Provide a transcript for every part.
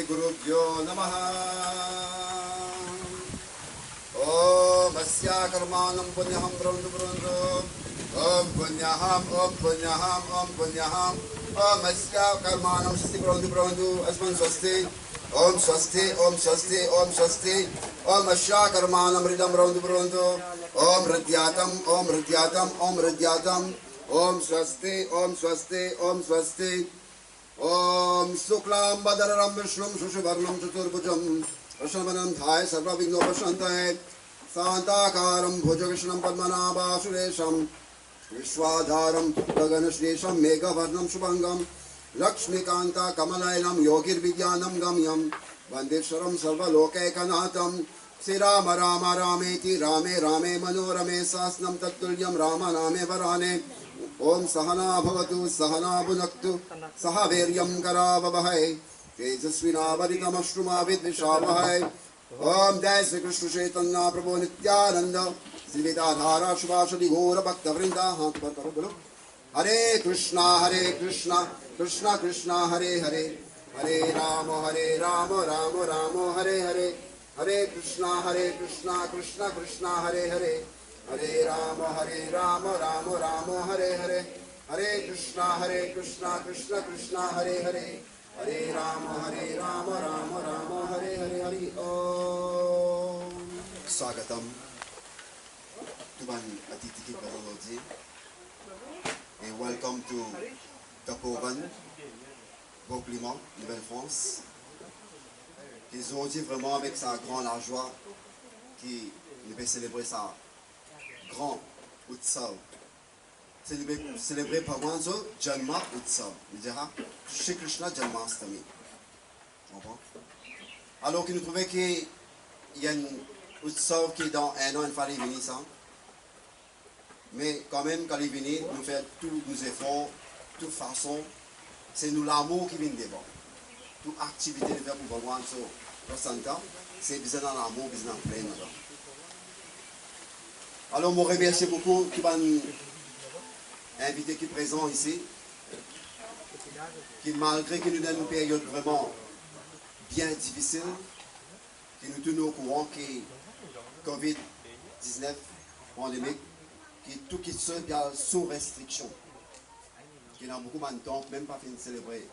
Gurubhyo Namaha. Om Asya Karmanam Punyaham Brahmandu Brahmandu. Om Punyaham, Om Punyaham, Om Punyaham. Om Asya Karmanam Swasti Brahmandu Brahmandu. Asman Swasti. Om Swasti, Om Swasti, Om Swasti. Om Asya Karmanam Ridam Brahmandu Brahmandu. Om Ridyatam, Om Ridyatam, Om Ridyatam. Om Swasti, Om Swasti, Om Swasti. Om Suklam Badaram Vishnum Shushivarnam Chaturbhujam Prashanvanam Dhai Sarva Vignopashantaye Santakaram Bhujavishnam Padmanabha Suresham Vishwadharam Gaganashresham Meghavarnam Shubhangam Lakshmikanta Kamalayanam Yogir Vidyanam Gamyam Vandeshwaram Sarva Lokekanatham Sri Rama Rama Rameti Rame Rame Manorame Sasnam Tattulyam Rama Name Varane Om Sahana Bhavatu Sahana Bhunaktu Sahaveryam Karavavahai Tejasvina Varitamashtruma Vidvishavahai Om Jai Sri Krishna Chaitanya Prabhu Nityananda Sri Vedadhara Shubhashadi Gora Bhakta Vrinda Hare Krishna Krishna Krishna Hare Hare Hare Rama Rama Rama Hare Hare Hare Krishna Krishna Krishna Hare Hare Hare Rama Rama Rama Hare Hare Hare Krishna Krishna Krishna Hare Hare Hare Rama Rama Hare Hare Hare Om Swagatam Tuban Atiti Ki and welcome to Tapovan, Beauclement, Nouvelle-France, qui ont dit vraiment avec sa grande joie qui devait célébrer sa grand Utsav. Célébré par moi, Janma Utsav. Il dira Shri Krishna Janmastami. Alors qu'il nous trouvait qu'il y a une Utsav qui est dans un an, il fallait venir ça. Mais quand même, quand il vient, nous faisons tous nos efforts, toute façon, c'est nous l'amour qui vient devant. Toute activité de faire pour voir sur le Santa, c'est besoin dans l'amour, besoin dans plein dedans. Alors, je remercie beaucoup tous les invités qui sont présents ici, qui malgré que nous sommes dans une période vraiment bien difficile, qui nous tenons au courant que COVID-19, pandémique, qui tout qui se passe sous restriction. Qui n'a beaucoup de temps, même pas fini de célébrer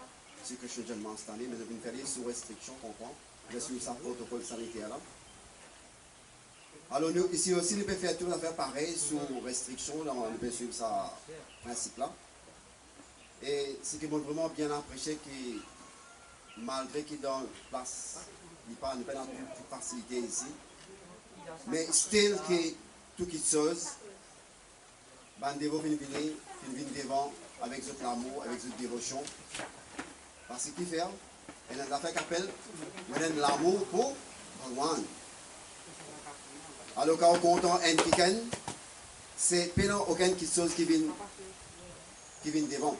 ce que je suis jeune cette année, mais nous venons faire sous restriction, comprends? Je suis sur le protocole sanitaire là. Alors nous, ici aussi, nous pouvons faire tout à fait pareil, sous restriction, là, nous pouvons suivre ce principe-là. Et ce qui m'a vraiment bien apprécié, que malgré qu'il est dans la place, il n'est pas dans toute facilité ici, mais still que tout qui se chose, Bandévo vient devant avec votre amour, avec votre dévotion. Parce qu'il fait, il y a fait qu'appelle, il y a l'amour pour Bhagwan. Alors quand on compte un week-end, c'est pas aucune chose qui vient devant.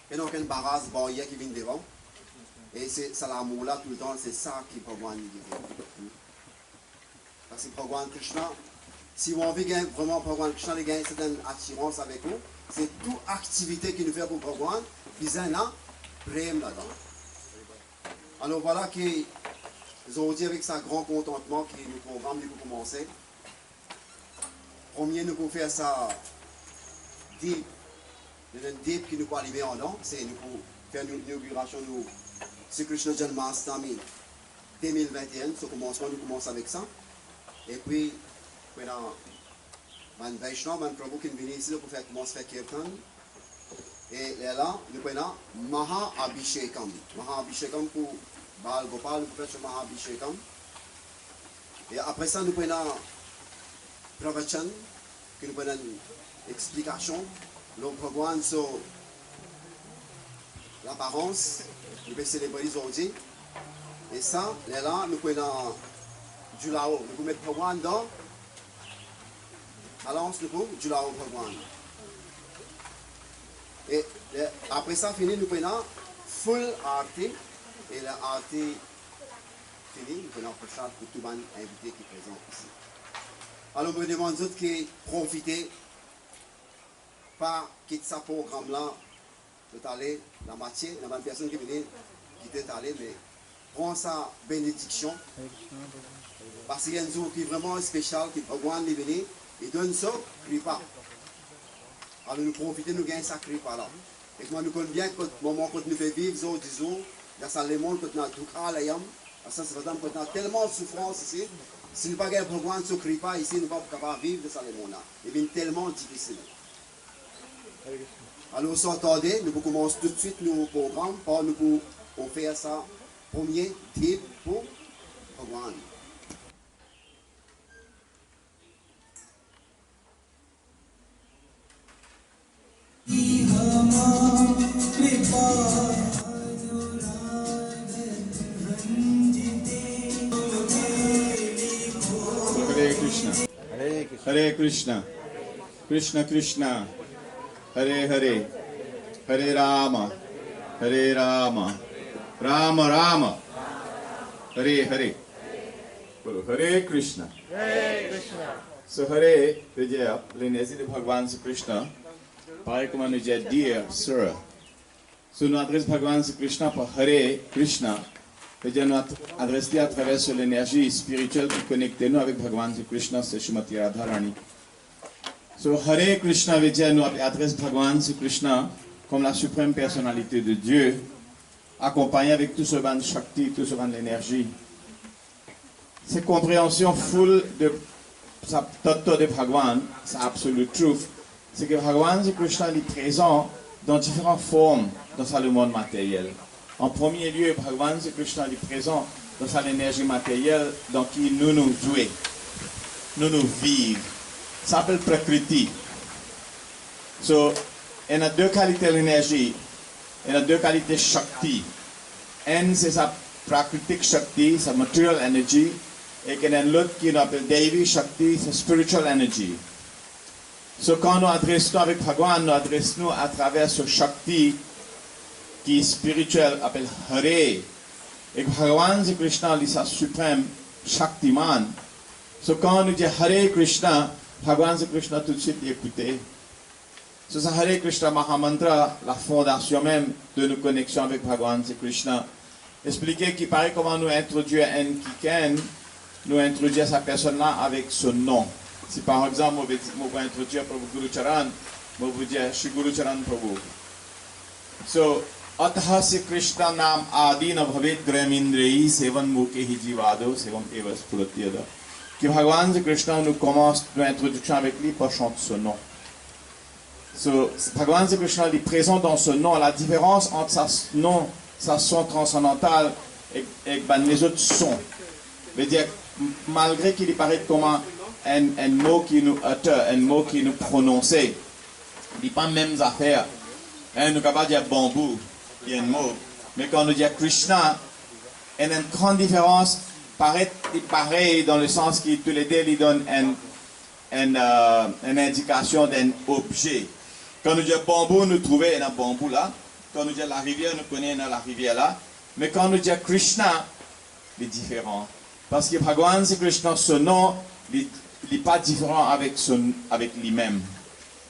Il n'y a aucune barrage barrière qui vient devant. Et c'est l'amour là tout le temps, c'est ça qui Bhagwan dit. Parce que Bhagwan Krishna, si on veut vraiment Bhagwan Krishna, il y a une certaine attirance avec nous, c'est toute activité qui nous fait pour Bhagwan, ils ont un prême là-dedans. Alors voilà qu'ils ont dit avec sa grand contentement que le programme nous peut commencer. Premier, nous pouvons faire ça deep. Il y a un deep qui nous peut arriver en an, c'est nous pouvons faire une inauguration de Sri Krishna Janmastami 2021. Nous commençons avec ça. Et puis, Man Vaishnav, Man Prabhu qui vient ici pour faire commencer à faire Kirtan. Et là, nous avons Maha Abhishekam. Maha Abhishekam pour Baal Gopal, nous faisons Maha Abhishekam. Et après ça, nous avons Pravachan, qui nous avons une explication. Le Bhagwan sur l'apparence, nous pouvons célébrer aujourd'hui. Et ça, là, nous avons du Lao. Nous pouvons mettre Bhagwan dans. Alors, nous pouvons du Lao Bhagwan. Et après ça, fini, nous prenons full arti. Et la arti fini, nous prenons prochain pour tout le monde invité qui est présent ici. Alors, je demande aux qui profiter, pas quitter ce programme-là de aller la moitié, la même personne qui venait, qui était allée, mais prends sa bénédiction. Parce qu'il y a un jour qui est vraiment spécial, qui Bhagwan est venu, il donne ça, kripa. Alors nous profitons, nous gagnons sa kripa là. Et moi, nous connaissons bien que le moment que nous faisons vivre, disons, dans le monde, quand nous avons tout à l'ayam, ça c'est vraiment quand nous avons tellement de souffrance ici, si nous n'avons pas Bhagwan sur kripa ici, nous ne sommes pas capables de vivre dans ce monde là. Il devient tellement difficile. Alors, sans tarder, nous commençons tout de suite nos programmes, pour nous pour faire ça premier type pour Bhagwan. Hare Krishna. Hare Krishna. Krishna Krishna. Hare Hare. Hare Rama. Hare Rama. Rama Rama. Hare Hare. Hare Krishna. Hare Krishna. So Hare, veut dire l'énergie de Bhagavan Sri Krishna. Pareil comme on nous dit dire, Sir. So nous adresse Bhagavan Sri Krishna par Hare Krishna. Veut dire nous adresser à travers l'énergie spirituelle qui connecte nous avec Bhagavan Sri Krishna, c'est Srimati Radharani. So Hare Krishna veut dire nous adresse Bhagavan Sri Krishna comme la suprême personnalité de Dieu, accompagné avec tout ce band Shakti, tout ce band l'énergie. Cette compréhension full de sa tattva de Bhagavan, sa absolute truth, c'est que Bhagavan Sri Krishna est présent dans différentes formes dans le monde matériel. En premier lieu, Bhagavan Sri Krishna est présent dans l'énergie matérielle dans qui nous nous jouons, nous nous vivons. Ça s'appelle Prakriti. So, il y a deux qualités de l'énergie, il y a deux qualités Shakti. Une, c'est sa Prakritik Shakti, sa material energy, et il y a l'autre qui s'appelle Devi Shakti, sa spiritual energy. So, quand nous adressons avec Bhagavan, nous adressons à travers ce Shakti qui est spirituel, appelle Hare. Et Bhagavan Sri Krishna est sa suprême Shaktiman. So, quand nous disons Hare Krishna, Bhagavan Sri Krishna tout de suite écouté. So, ça Hare Krishna Mahamantra, la fondation même de nos connexions avec Bhagavan Sri Krishna. Expliquer qu'il paraît comment nous introduire un Kiken, nous introduire sa personne-là avec son nom. Si par exemple, je vais introduire Prabhu Guru Charan, je vais vous dire Shri Guru Charan Prabhu. So, Ataha Sri Krishna Nam Adina Bhavet Gramindreyi Sevan Mukehi Jivado Sevam Eva Spuratyada. Que Bhagavan Sri Krishna nous commence l'introduction avec lui par chanter son nom. So, Bhagavan Sri Krishna est présent dans ce nom. La différence entre sa nom, sa son transcendantal et les autres sons. Veut dire, malgré qu'il paraît comme un mot qui nous utter, un mot qui nous prononce, il n'est pas les mêmes affaires. Nous ne pouvons pas dire bambou, il y a un mot. Mais quand on dit Krishna, il y a une grande différence, pareil dans le sens que tous les deux ils donnent une indication d'un objet. Quand nous disons bambou, nous trouvons un bambou là. Quand nous disons la rivière, nous connaissons la rivière là. Mais quand nous disons Krishna, c'est différent. Parce que Bhagavan Sri Krishna, son nom, il n'est pas différent avec lui-même.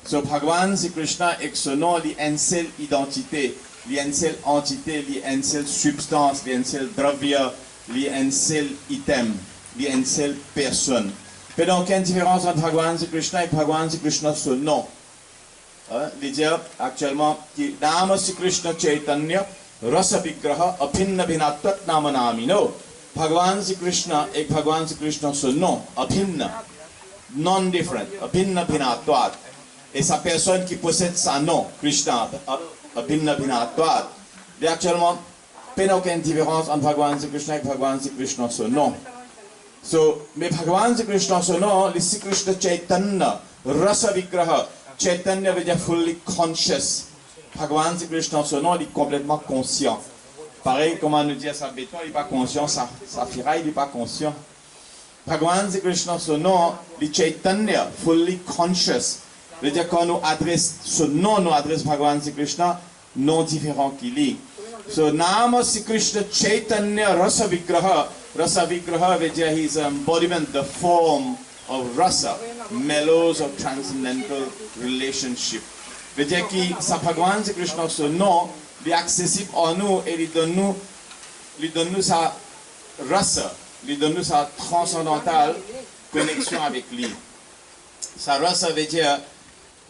So Bhagavan Sri Krishna, avec son nom, il a une seule identité, il a une seule entité, il a une seule substance, il a une seule dravya, il a un seul item, il a une seule personne. Il y a donc une différence entre Bhagavan Sri Krishna et Bhagavan Sri Krishna, son nom. Il dit actuellement que Nama Sri Krishna Chaitanya Rasa Vigraha Abhinna Bhinatvat Nama Namino. Bhagavan Sri Krishna et Bhagavan Sri Krishna, son nom, Abhinna, non-different, Abhinna Bhinatvat. Et sa personne qui possède son nom, Krishna, Abhinna Bhinatvat. Il y a actuellement aucune différence entre Bhagavan Sri Krishna et Bhagavan Sri Krishna, son nom. So, mais Bhagavan Sri Krishna, son nom, le Sri Krishna Chaitanya, Rasa Vigraha. Chaitanya veut dire fully conscious. Bhagavan Sri Krishna, son nom, il est complètement conscient. Pareil, comme on nous dit à sa béton, il n'est pas conscient, sa firaille, il n'est pas conscient. Bhagavan Sri Krishna, son nom, le Chaitanya, fully conscious. veut dire quand nous adresse ce nom, nous adresse Bhagavan Sri Krishna, non différent qu'il est. So, Nama Sri Krishna Chaitanya Rasa Vigraha. Rasa Vigraha veut dire his embodiment, the form of rasa, mellows of transcendental relationship. veut dire que sa Bhagavan Sri Krishna, ce nom, est accessible en nous et il donne nous sa rasa, il donne nous sa transcendantale connexion avec lui. Sa rasa veut dire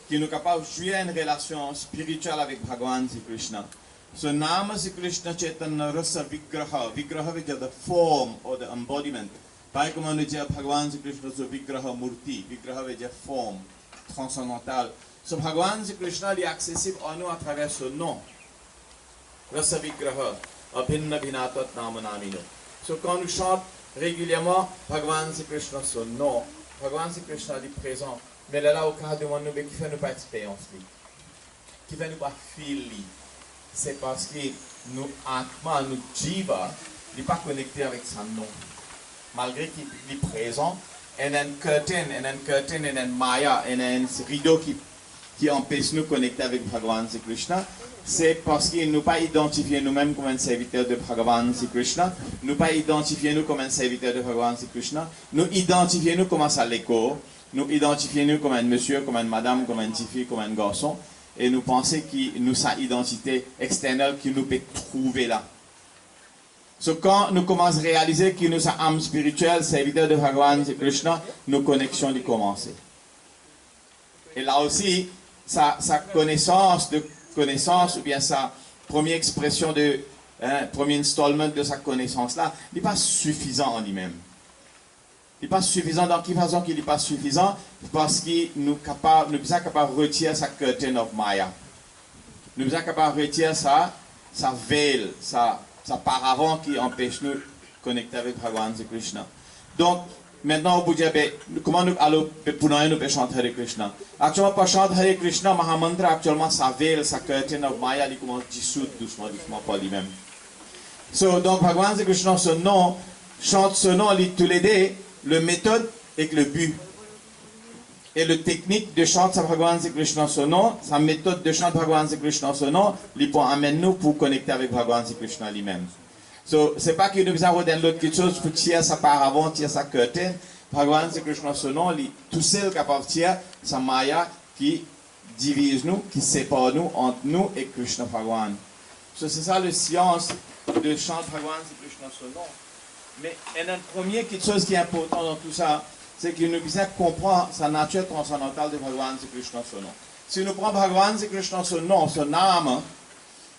qu'il nous est capable de jouer une relation spirituelle avec Bhagavan Sri Krishna. So Nama Sri Krishna Chaitanya Rasa Vigraha. Vigraha veut dire the form or the embodiment. Pareil comme on dit Bhagavan Sri Krishna so Vigraha Murti. Vigraha veut dire forme transcendantale. So Bhagavan Sri Krishna est accessible à nous à travers ce nom. Rasa Vigraha. Abhinna Bhinatat Nama Namino. So quand nous chantons régulièrement Bhagavan Sri Krishna son nom, Bhagavan Sri Krishna est présent. Mais là, au cas de nous, qui fait nous pas expérience, qui fait nous pas feel, c'est parce que nous Atma, nous Jiva, n'est pas connecté avec son nom. Malgré qu'il est présent, il y a un curtain, il y a un maya, il y a un rideau qui empêche nous de connecter avec Bhagavan Sri Krishna. C'est parce qu'il nous pas identifié nous-mêmes comme un serviteur de Bhagavan Sri Krishna, nous pas identifié nous comme un serviteur de Bhagavan Sri Krishna, nous identifions nous comme un saléko, nous identifions nous comme un monsieur, comme une madame, comme une fille, comme un garçon, et nous pensons que nous sa identité externe qui nous peut trouver là. So, quand nous commençons à réaliser que nous sommes âme spirituelle, serviteur de Bhagavan Sri Krishna, nos connexions ont commencé. Et là aussi, sa connaissance ou bien sa première expression premier installment de sa connaissance là, n'est pas suffisant en lui-même. Il n'est pas suffisant. Dans quelle façon qu'il n'est pas suffisant? Parce que nous sommes capables de retirer sa curtain of Maya. Nous sommes capables de retirer sa veil, sa paravent qui empêche nous de connecter avec Bhagavan Sri Krishna. Donc, maintenant, on peut dire, comment nous allons chanter Hare Krishna? Actuellement, pour chanter Hare Krishna, Mahamantra, actuellement, sa veil, sa curtain of Maya, il commence à dissoudre doucement par lui-même. Donc, Bhagavan Sri Krishna, ce nom, chante ce nom, tous les deux, le méthode et le but. Et le technique de chanter Bhagavan Sri Krishna son nom, sa méthode de chanter Bhagavan Sri Krishna son nom, il peut amener nous pour connecter avec Bhagavan Sri Krishna lui-même. So, c'est pas que nous avons donné l'autre quelque chose pour tirer sa paravent, tirer sa curtain. Bhagavan Sri Krishna son nom, il tout seul capable de tirer sa maya qui divise nous, qui sépare nous entre nous et Krishna Bhagavan. So, c'est ça la science de chanter Bhagavan Sri Krishna son nom. Mais il y a une première chose qui est important dans tout ça, c'est que nous puissions comprendre sa nature transcendantale de Bhagavan Sri Krishna son nom. Si nous prenons Bhagavan Sri Krishna son nom, son âme,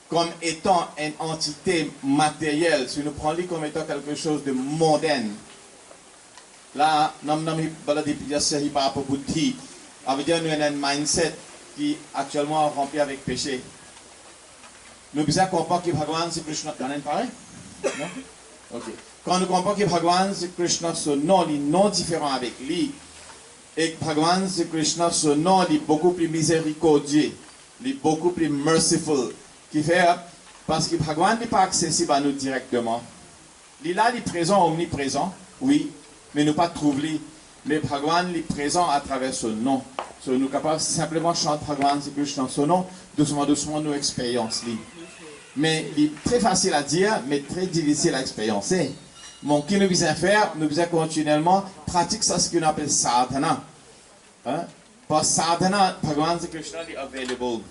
comme étant une entité matérielle, si nous prenons lui comme étant quelque chose de mondain, là, nous avons un mindset qui est actuellement rempli avec péché. Nous puissions comprendre que Bhagavan Sri Krishna, il y en a une pareille? Non? Ok. Quand nous comprenons que Bhagavan Sri Krishna, son nom est non différent avec lui, et que Bhagavan Sri Krishna, son nom est beaucoup plus miséricordieux, il est beaucoup plus merciful, qui fait, parce que Bhagavan n'est pas accessible à nous directement. Il est présent, omniprésent, oui, mais nous pas trouver. Mais Bhagavan est présent à travers son nom. So, nous sommes capables simplement de chanter Bhagavan Sri Krishna, son nom, doucement, nous expérience. Mais il est très facile à dire, mais très difficile à expériencer. Donc, ce que nous devons faire, nous devons continuellement pratiquer ça, ce qu'on appelle sadhana. Hein? Parce que sadhana, Bhagavan Sri Krishna est available.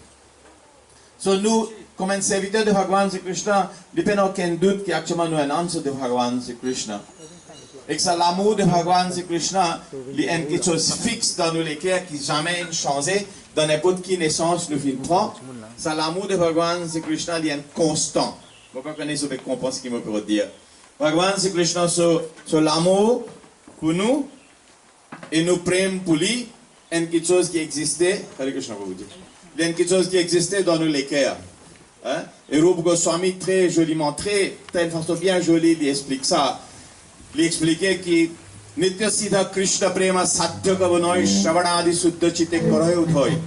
So, nous, comme un serviteur de Bhagavan Sri Krishna, il n'y a aucun doute qu'actuellement nous sommes un answer de Bhagavan Sri Krishna. Et que l'amour de Bhagavan Sri Krishna, il y a quelque chose fixe dans nos cœurs qui jamais changé dans n'importe quelle naissance nous vivons. Ça, l'amour de Bhagavan Sri Krishna, il y a un constant. Vous connaissez ce qu'on ce qu'il me peut dire. Bhagavan Sri Krishna, sur l'amour pour nous, et nous prêmes pour lui, il y a quelque chose qui existait. Hare Krishna, vous dire. Il y a quelque chose qui existait dans nos cœurs. Hein? Et Rupa Goswami, très joliment, d'une façon bien jolie, il explique ça. Il expliquait que Nitya Siddha Krishna Prema Satya Kavanoi Shravanadi Suddha Chitte Karoy Uthoy.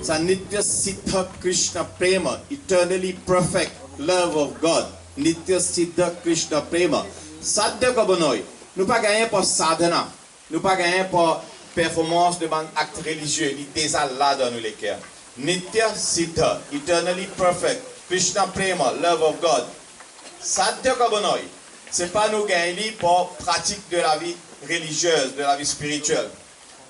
Sa Nitya Siddha Krishna Prema, eternally perfect love of God. Nitya Siddha Krishna Prema Satya Kavanoi. Nous pas gagner pour sadhana, nous pas gagner pour performance de acte religieux, il est déjà là dans nos cœurs. Nitya Siddha, eternally perfect, Krishna Prema, love of God. Satya Kavanoi. Ce n'est pas nous gagner pour pratique de la vie religieuse, de la vie spirituelle.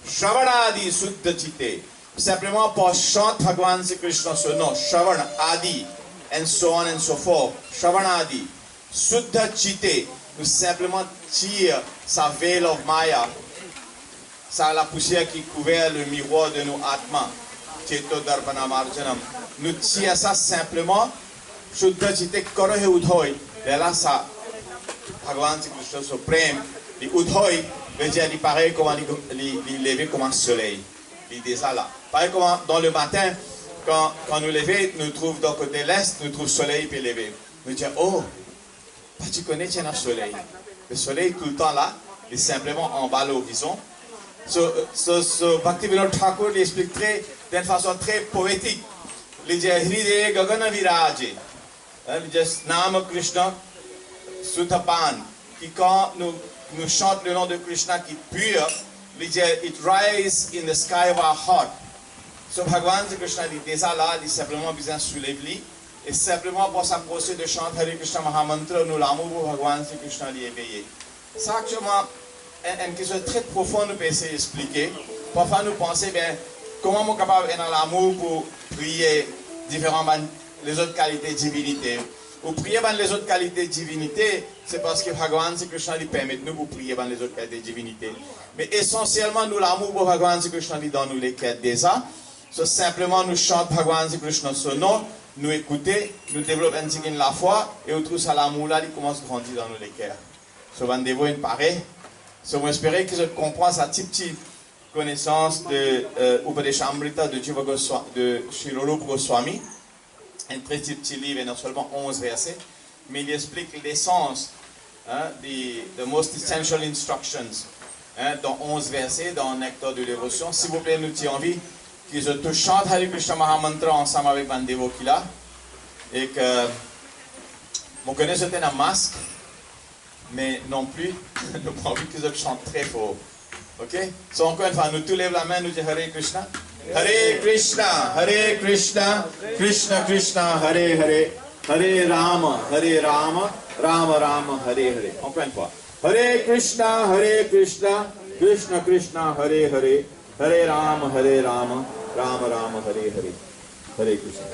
Shravanadi Suddha Chitte. simplement pour chanter Bhagavan Sri Krishna son nom, Shravan Adi, and so on and so forth. Shravan Adi, Suddha Chitte, nous simplement tire sa veil of Maya, ça la poussière qui couvert le miroir de nos Atma, Cheto Darpana Marjanam. Nous tire ça simplement, Suddha Chitte Korohe Udhoy, et là ça, Bhagavan Sri Krishna suprême, les Udhoy, veut dire, il paraît comme il lever comme un soleil. Il dit ça là. Pareil comme dans le matin, quand nous levons, nous trouvons d'un côté l'est, nous trouvons le soleil puis lever. Nous disons, oh, tu connais, tu as un soleil. Le soleil tout le temps là, il est simplement en bas de l'horizon. Bhaktivinoda Thakur l'explique d'une façon très poétique. Il dit, Hridaye Gagana Viraje. Il dit, Nama Krishna Sutapan. Qui quand nous chantons le nom de Krishna qui est pur, il dit, it rises in the sky of our heart. So Bhagavan Sri Krishna dit déjà là, il simplement besoin de soulever et simplement pour sa procès de chanter Hare Krishna Mahamantra, nous l'amour pour Bhagavan Sri Krishna est éveillé. Ça actuellement, une question très profonde, nous pouvons essayer d'expliquer. Parfois nous pensons, bien, comment nous sommes capables d'avoir l'amour pour prier les autres qualités de divinité. Ou prier dans les autres qualités de divinité, c'est parce que Bhagavan Sri Krishna lui permet de nous prier dans les autres qualités de divinité. Mais essentiellement, nous l'amour pour Bhagavan Sri Krishna lui donne nous les quêtes déjà. So, simplement, nous chantons Bhagavan Sri Krishna son nom, nous écoutons, nous développons la foi, et nous trouvons l'amour là, il commence à grandir dans nos cœurs. So, rendez-vous une pareille. So, on espère que je comprends sa petite connaissance de Upadeshamrita de Sri Rupa Goswami. Un très petit livre, et non seulement 11 versets, mais il explique l'essence, the most essential instructions, dans 11 versets, dans Nectar de dévotion. S'il vous plaît, nous avons envie que je te chante Hare Krishna Mahamantra ensemble avec Bandevo qui là, et que, mon connaisseur était un masque, mais non plus, nous avons envie que je chante très fort. Ok? So, encore une fois, nous tous lèvons la main, nous disons Hare Krishna. Hare Krishna, Krishna Krishna, Hare Hare, Hare Rama, Rama Rama, Hare Hare. Encore une fois. Hare Krishna, Krishna Krishna, Hare Hare, Hare Rama, Rama Rama, Hare Hare. Hare Krishna.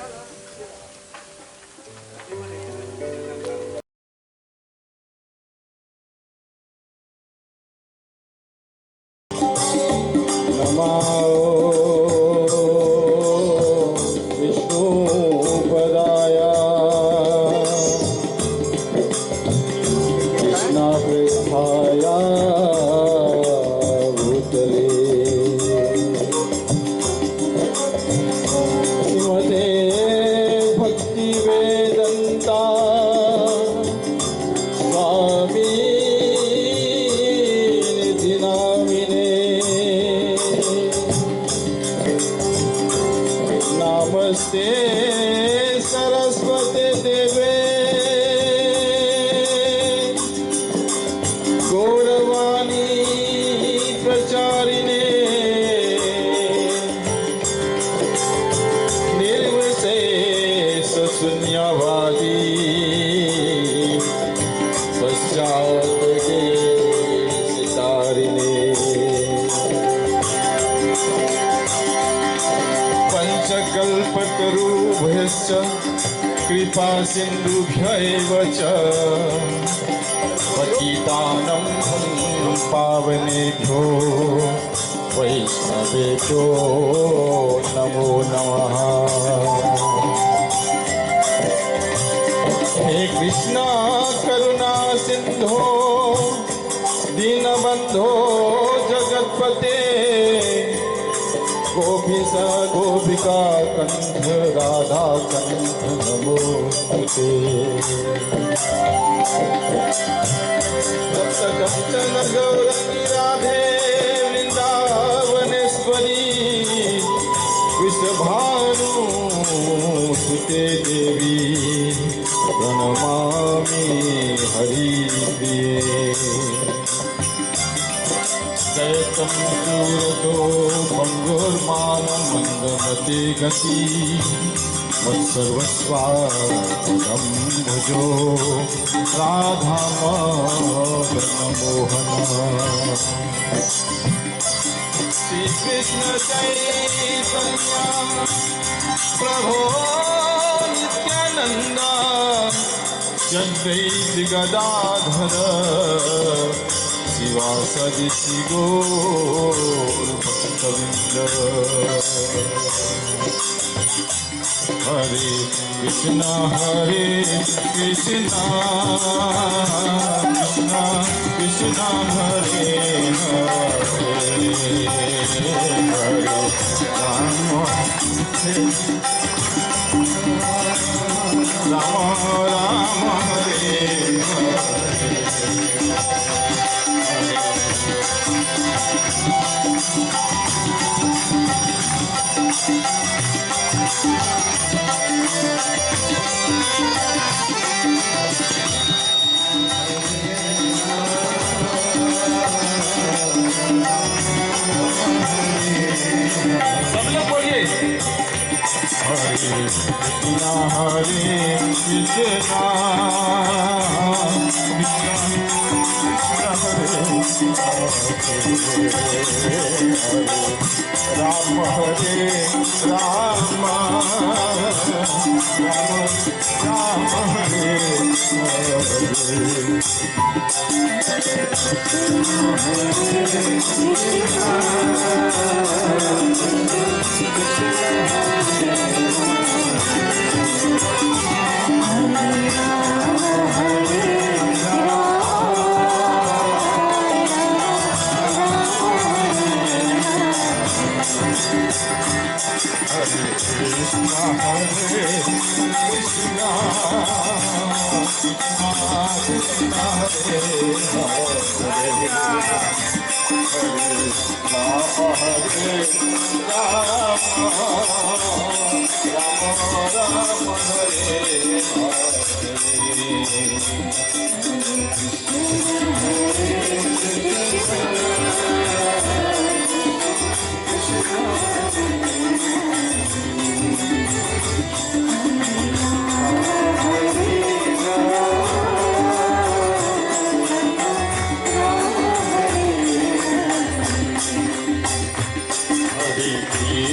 कृपा सिन्धुभ्यैव च पतितानं पावनेभ्यो वैष्णवेभ्यो नमो नमः। हे कृष्णा करुणा सिन्धो दीनबन्धो जगत्पते गोपीसा गोपिका कंठ राधा कंठ नमोस्तुते। सप्त कंचन गौरंगी राधे वृंदावनेश्वरी वृषभानुसुते देवी प्रणमामि हरिप्रिये। दैतं सूरतो भङ्गुर्मानं मन्दमते गति मत्सर्वस्वादं भुजो राधामदन मोहन। श्री कृष्ण चैतन्य प्रभो नित्यानंद चंद्रैत गदाधर शिवासदि गौर भक्तवृंद हरे कृष्णा कृष्णा कृष्णा हरे हरे हरे राम राम राम हरे हरे सब लोग बोलिए हरे कृष्णा कृष्णा हरे राम हरे राम राम हरे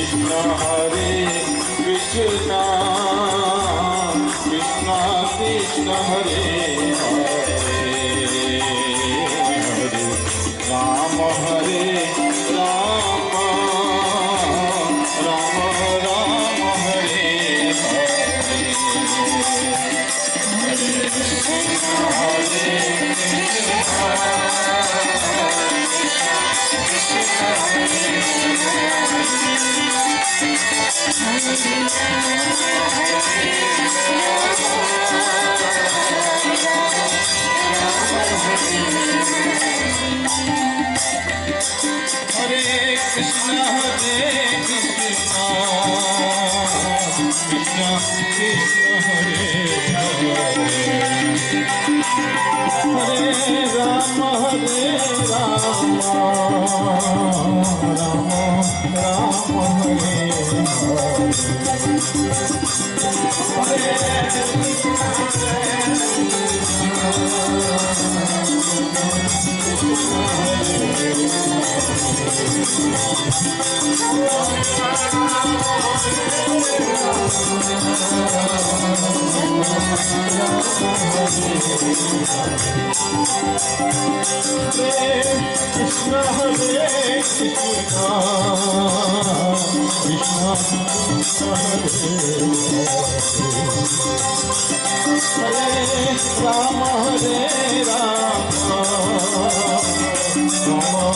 Krishna Hare Krishna Krishna Hare Hare Rama Hare Rama Rama Hare Krishna Krishna Krishna Hare Hare Rama Hare Rama Rama Rama Hare Hare Krishna Krishna Krishna Hare Hare Rama Rama Rama Hare Krishna Hare Krishna Krishna Hare Rama Hare Rama Rama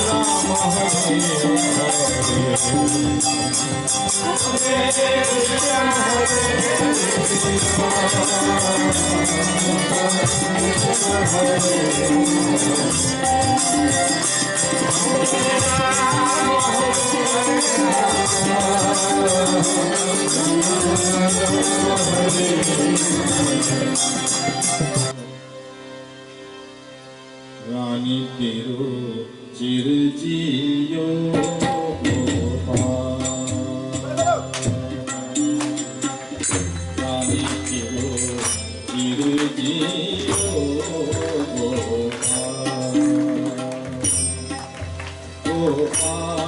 Rama Hare रानी तेरो चिर जियो रानी तेरो चिर जियो गोपाल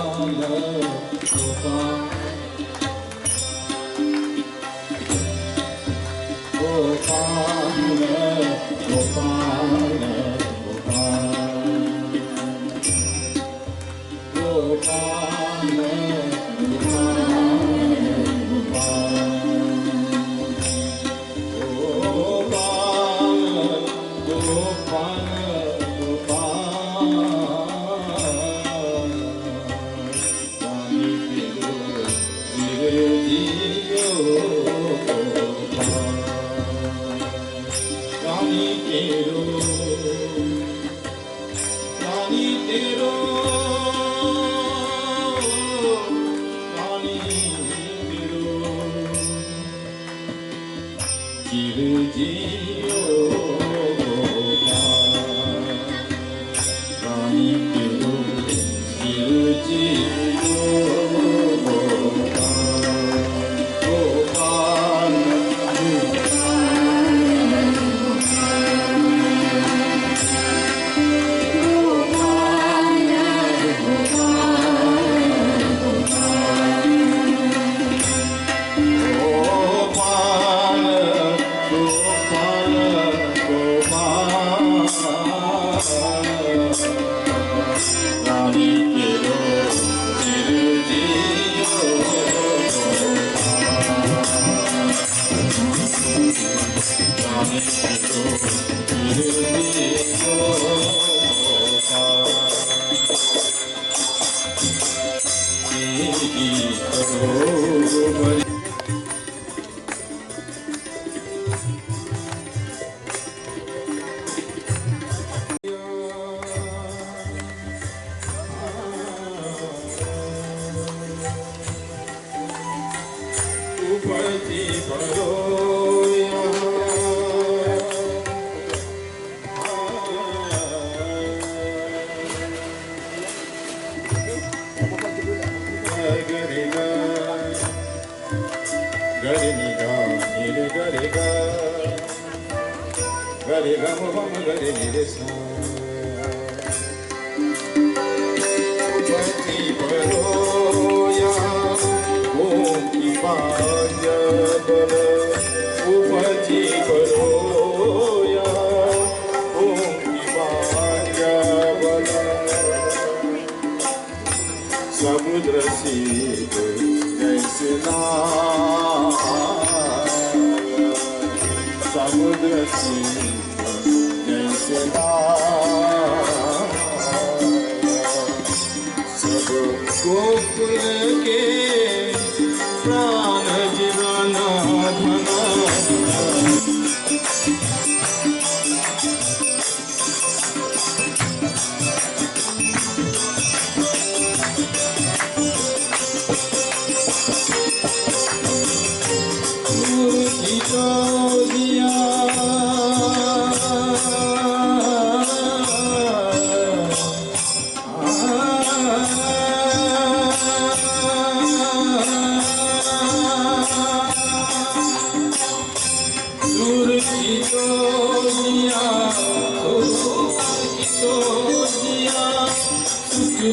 समुद्र सीत जैसे समुद्र सीत जैसे सब गोकुल के प्राण जीवन धना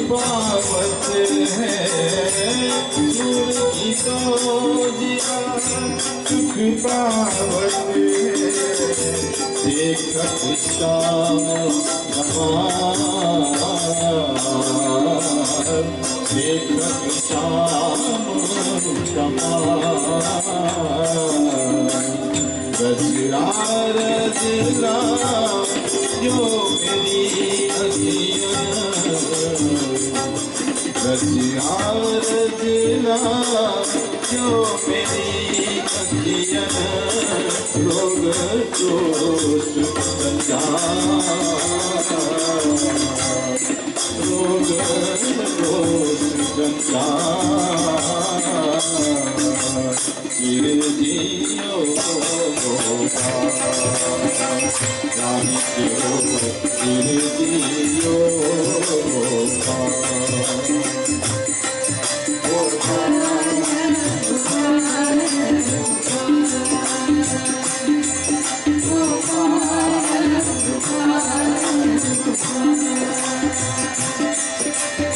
पावत है सुर की सोजिया सुख पावत है देखत श्याम देखत श्याम रजरा रजरा जो मेरी अखियाँ रजिया रजना जो मेरी अखियाँ रोग दोष गंजा रोग दोष गंजा चिर जियो रानी चिर जियो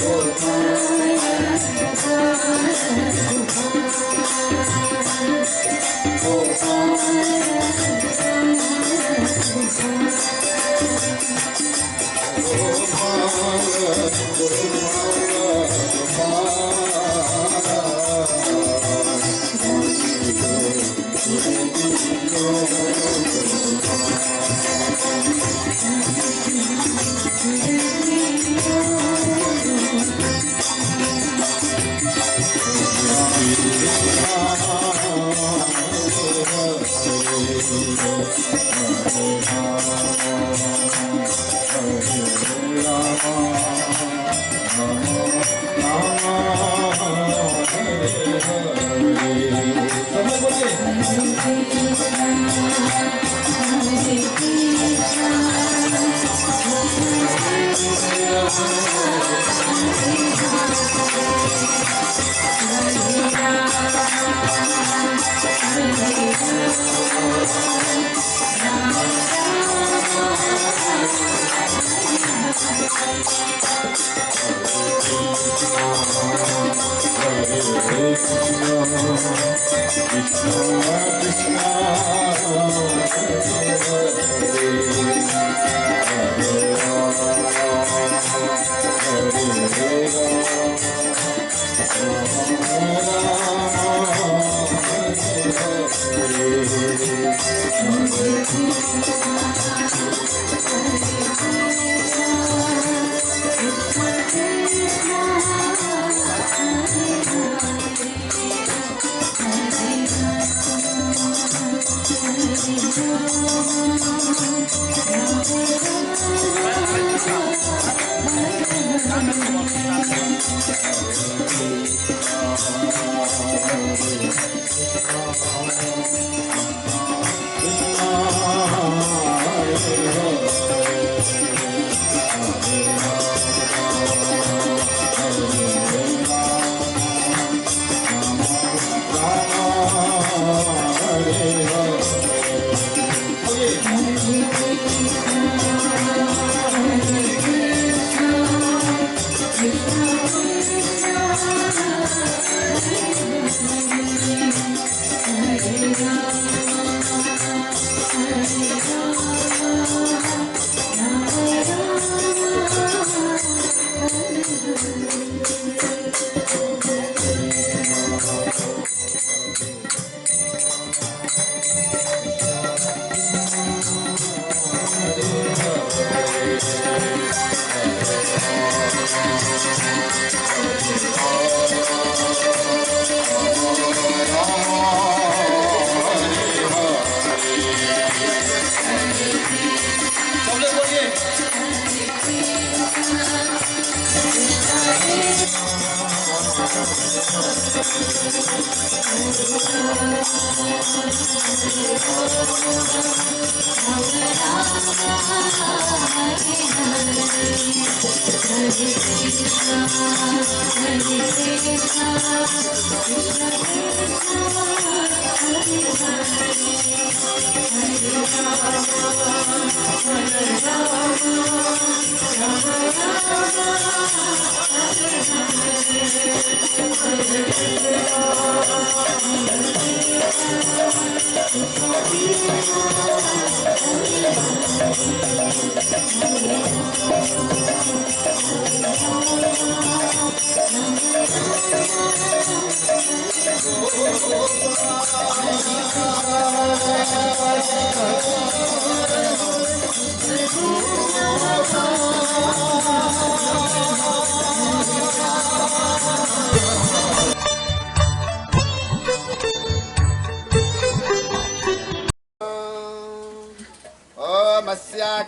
Oh,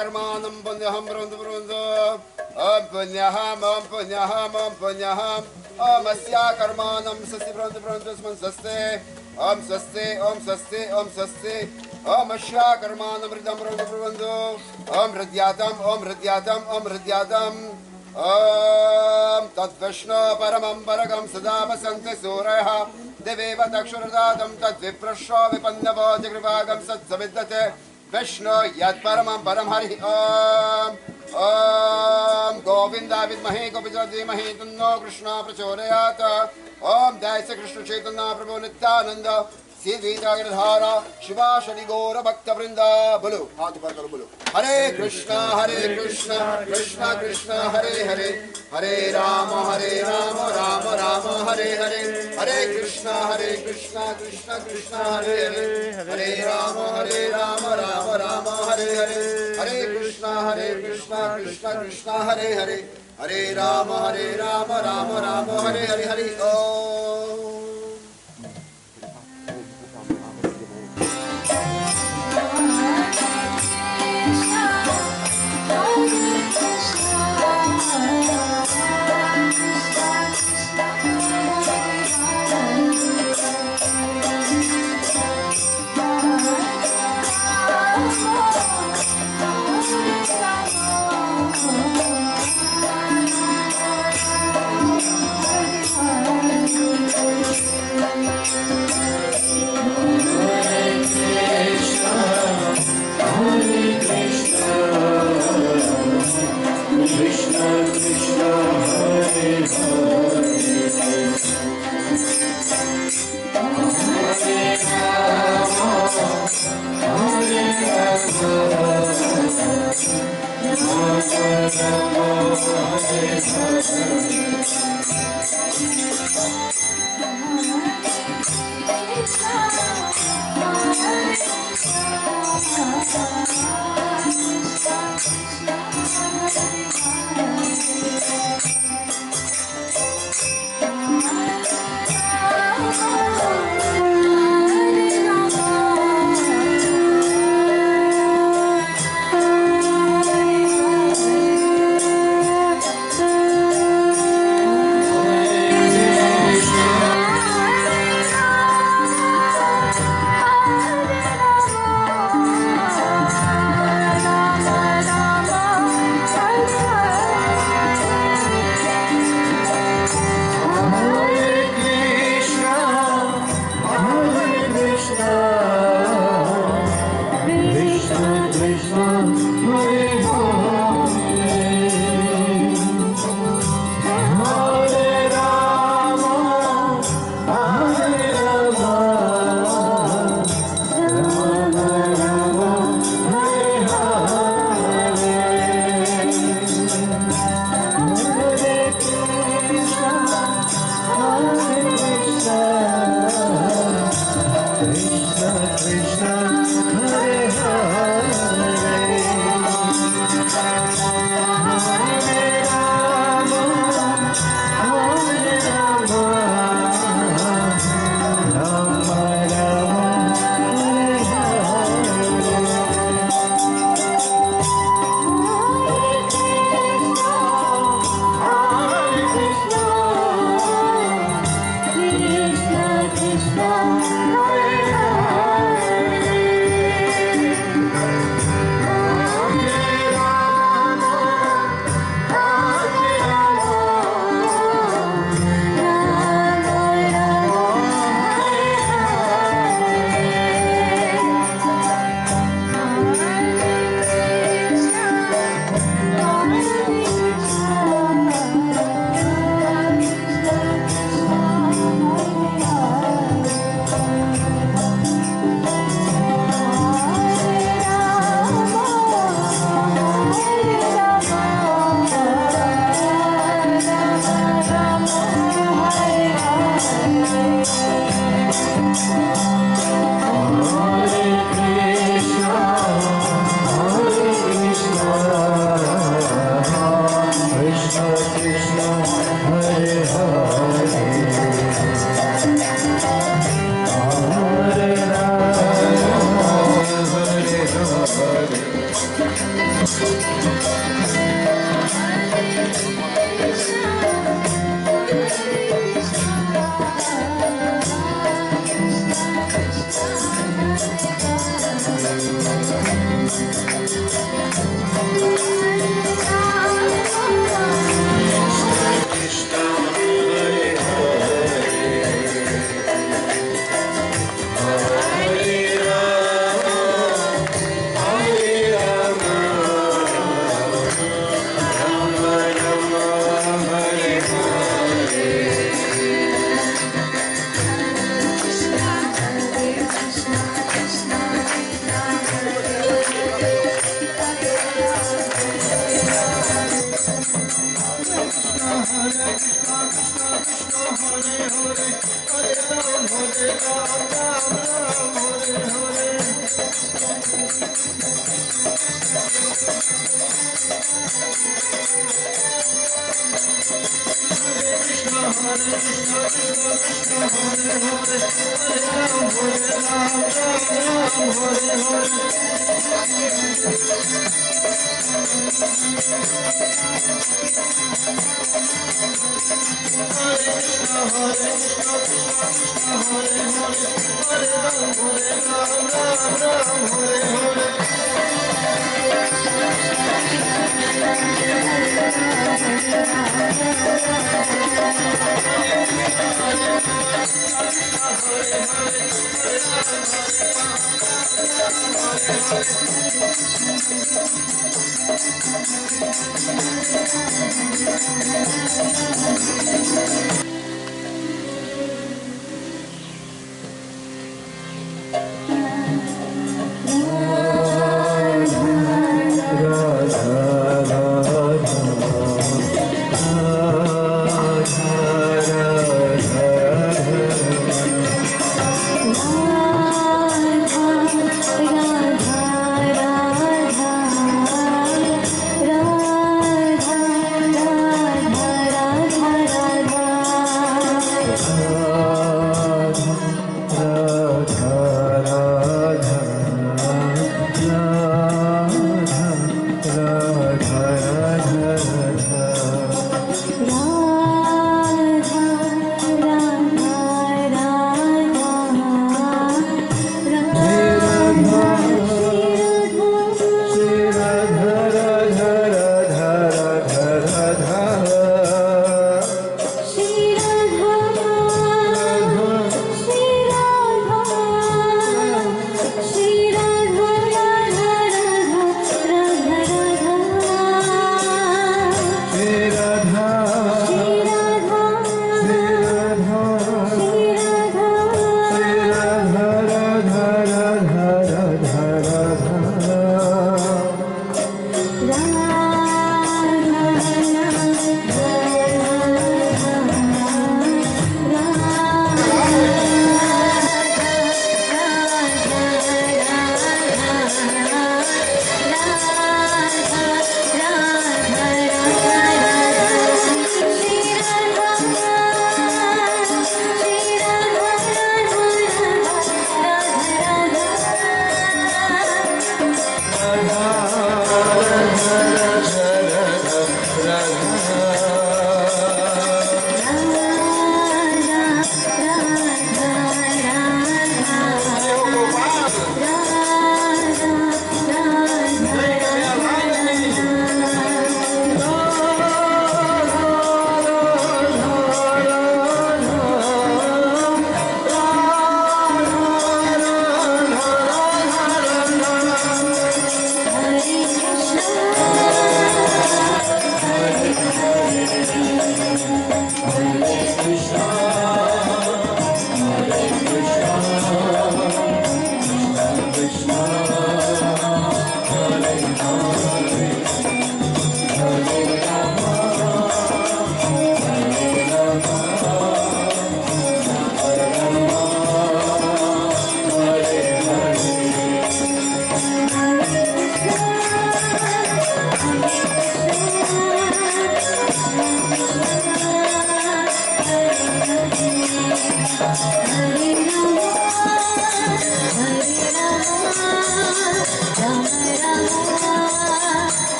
कर्मानं पुण्यहं ब्रवन्तु ब्रवन्तु ॐ पुण्यहं ॐ पुण्यहं ॐ पुण्यहं ॐ अस्या कर्मानं स्वस्ति ब्रवन्तु ब्रवन्तु स्मन् स्वस्ति ॐ स्वस्ति ॐ स्वस्ति ॐ स्वस्ति ॐ अस्या कर्मानं हृदं ब्रवन्तु ब्रवन्तु ॐ हृद्यातम् ॐ हृद्यातम् ॐ हृद्यातम् ॐ तद्विष्णो परमं परगं सदा वसन्ति सूरयः दिवेव दक्षुरदातं तद्विप्रश्रो विपन्नवो जगृभागं सत्सविद्यते विष्णु यत्परमं परम हरि ओम ओम गोविंदा विद्महे गोविंदाय धीमहि तन्नो कृष्ण प्रचोदयात् ओम जय श्री कृष्ण चैतन्य प्रभु नित्यानंद धारा शिवा शनि गौर भक्त वृंदा। बोलो हाथ ऊपर करो, बोलो हरे कृष्णा कृष्णा कृष्णा हरे हरे, हरे राम राम राम हरे हरे, हरे कृष्णा कृष्णा कृष्णा हरे हरे, हरे राम राम राम हरे हरे, हरे कृष्णा कृष्णा कृष्णा हरे हरे, हरे राम राम राम हरे हरे। हरि ओम। Hare Hare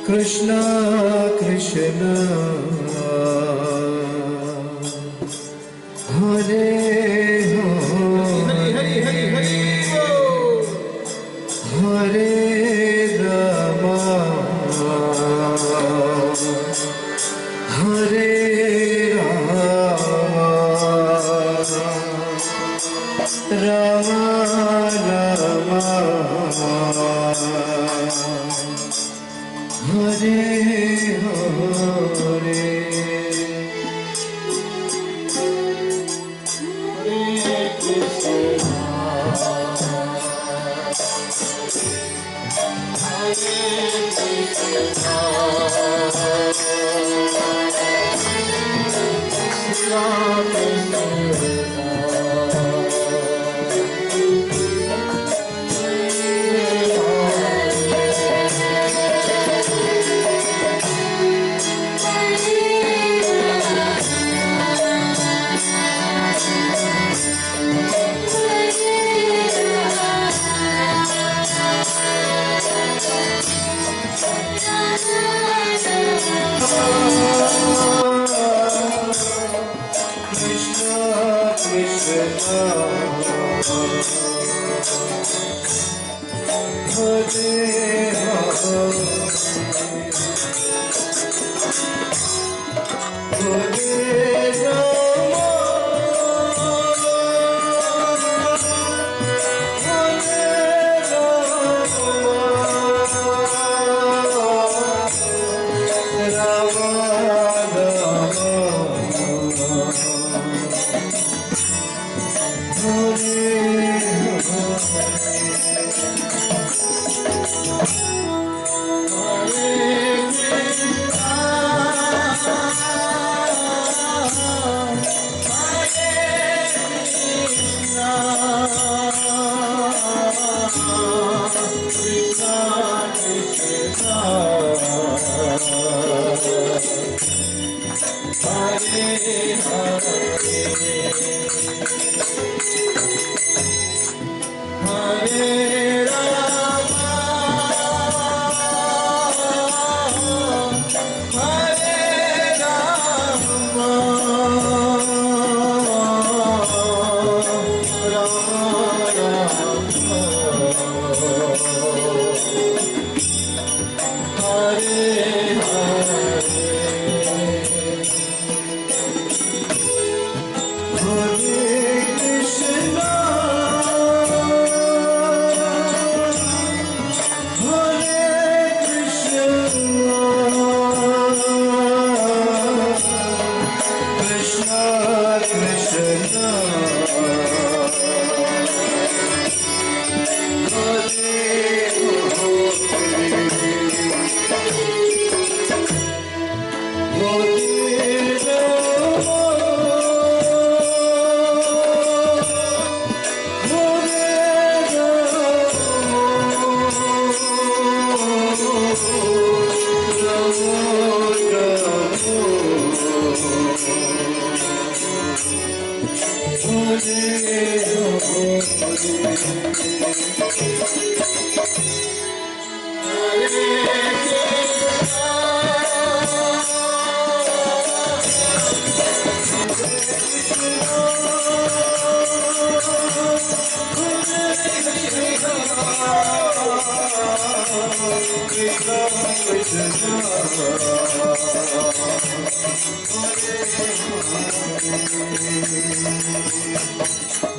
Krishna Krishna Hare Hare Rama Hare Rama Rama Rama Hare Hare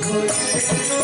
Hare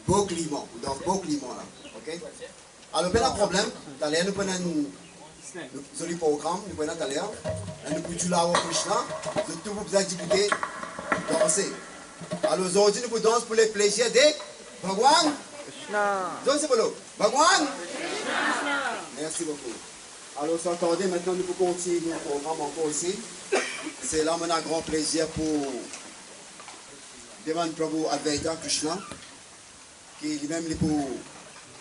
Beau climat, dans beau climat là, ok? Alors, ben, le problème, d'aller nous prendre un programme, nous prenons d'aller, nous pouvons là au Krishna, nous tout vous exécuter, danser. Alors, aujourd'hui, nous dansons pour les plaisirs de Bhagwan Krishna. Dansez pour nous. Bhagwan Krishna. Merci beaucoup. Alors, s'entendez, maintenant, nous pouvons continuer le programme encore ici. C'est là, maintenant, un grand plaisir pour Devan Prabhu Advaita Krishna, qui lui-même est pour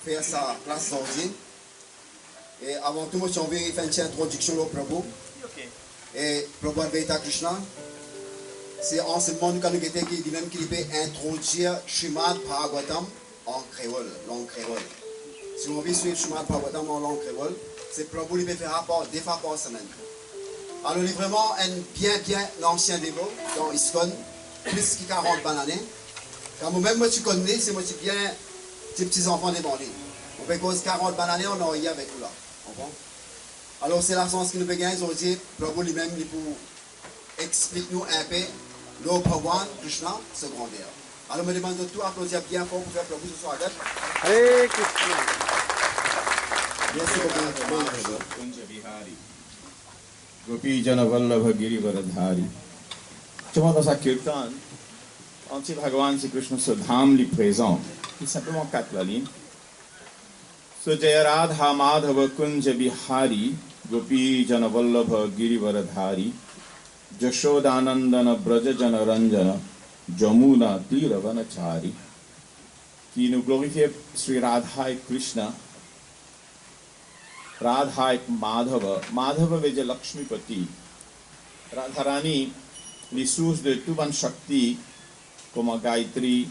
faire sa place aujourd'hui. Et avant tout, moi, j'ai envie de faire une introduction au Prabhu. Et Prabhu Advaita Krishna, c'est en ce moment que nous avons qui lui-même qui peut introduire Srimad Bhagavatam en créole, langue créole. Si on veut suivre Srimad Bhagavatam en langue créole, c'est Prabhu qui peut faire rapport deux fois par semaine. Alors, il est vraiment un bien ancien dévot dans ISKCON, plus que 40 bananes. Quand moi-même, moi, tu connais, c'est moi qui bien tes petits-enfants des bandits. On peut cause 40 bananes, on a rien avec nous là. Alors, c'est la sens que nous besoin aujourd'hui, Prabhu lui-même, pour expliquer nous un peu le Bhagwan Krishna secondaire. Alors, je me demande de tout applaudir bien fort pour faire Prabhu ce soir. Hare Krishna. Merci beaucoup. Kunja Bihari. Gopi Jana Vallabha Girivaradhari. Comment dans sa kirtan, anti Bhagavan Sri Krishna se dhamli présent, c'est simplement 4 lignes. So Jaya Radha Madhava Kunja Bihari, Gopi Jana Vallabha Girivaradhari, Jashodanandana Braja Jana Ranjana, Jamuna Tiravanachari, qui nous glorifie Sri Radha et Krishna. Radha et Madhava. Madhava veut Lakshmipati. Radharani, les sources de toute bonne Shakti, comme Gayatri,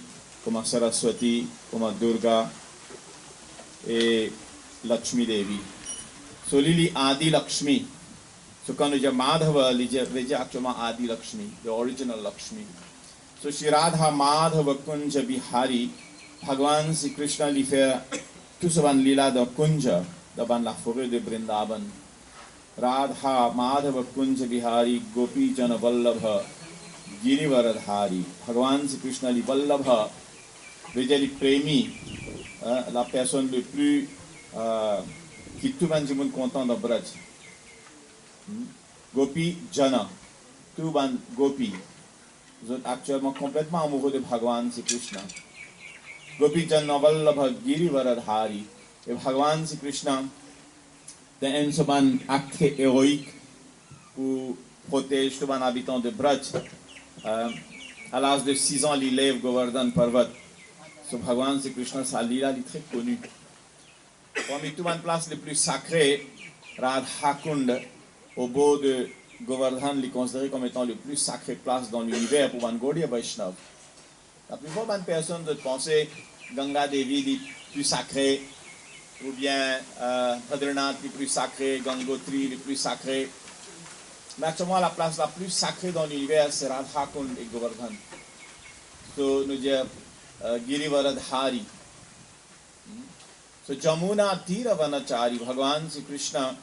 comme Saraswati, comme Durga et Lakshmi Devi. So Lili Adi Lakshmi. So quand on dit Madhava, on dit actuellement Adi Lakshmi, the original Lakshmi. So Shri Radha Madhava Kunja Bihari, Bhagwan Sri Krishna lui fait tout ce ban lila dans Kunja, dans la forêt de Vrindavan. Radha Madhava Kunja Bihari, Gopi Jana Vallabha, Girivaradhari. Bhagwan Sri Krishna lui Vallabha, veut dire Premi, la personne le plus qui tout le monde content dans Braj. Gopi Jana, tout ban Gopi. Vous êtes actuellement complètement amoureux de Bhagwan Sri Krishna. Gopi Jana Vallabha Girivaradhari. Et Bhagwan Sri Krishna, dans un seul acte héroïque pour protéger tous les habitants de Braj. À l'âge de 6 ans, il lève Govardhan Parvat. So Bhagwan Sri Krishna, sa lila est très connue. Parmi toutes les places les plus sacrées, Radhakund, au bord de Govardhan, est considéré comme étant le plus sacrée place dans l'univers pour un Gaudiya Vaishnav. La plupart des personnes de penser Ganga Devi est plus sacrée, ou bien Badrinath est plus sacré, Gangotri est plus sacré. Mais actuellement, la place la plus sacrée dans l'univers, c'est Radhakund et Govardhan. So, nous disons Girivaradhari. So, Jamuna Tiravanachari, Bhagwan Sri Krishna,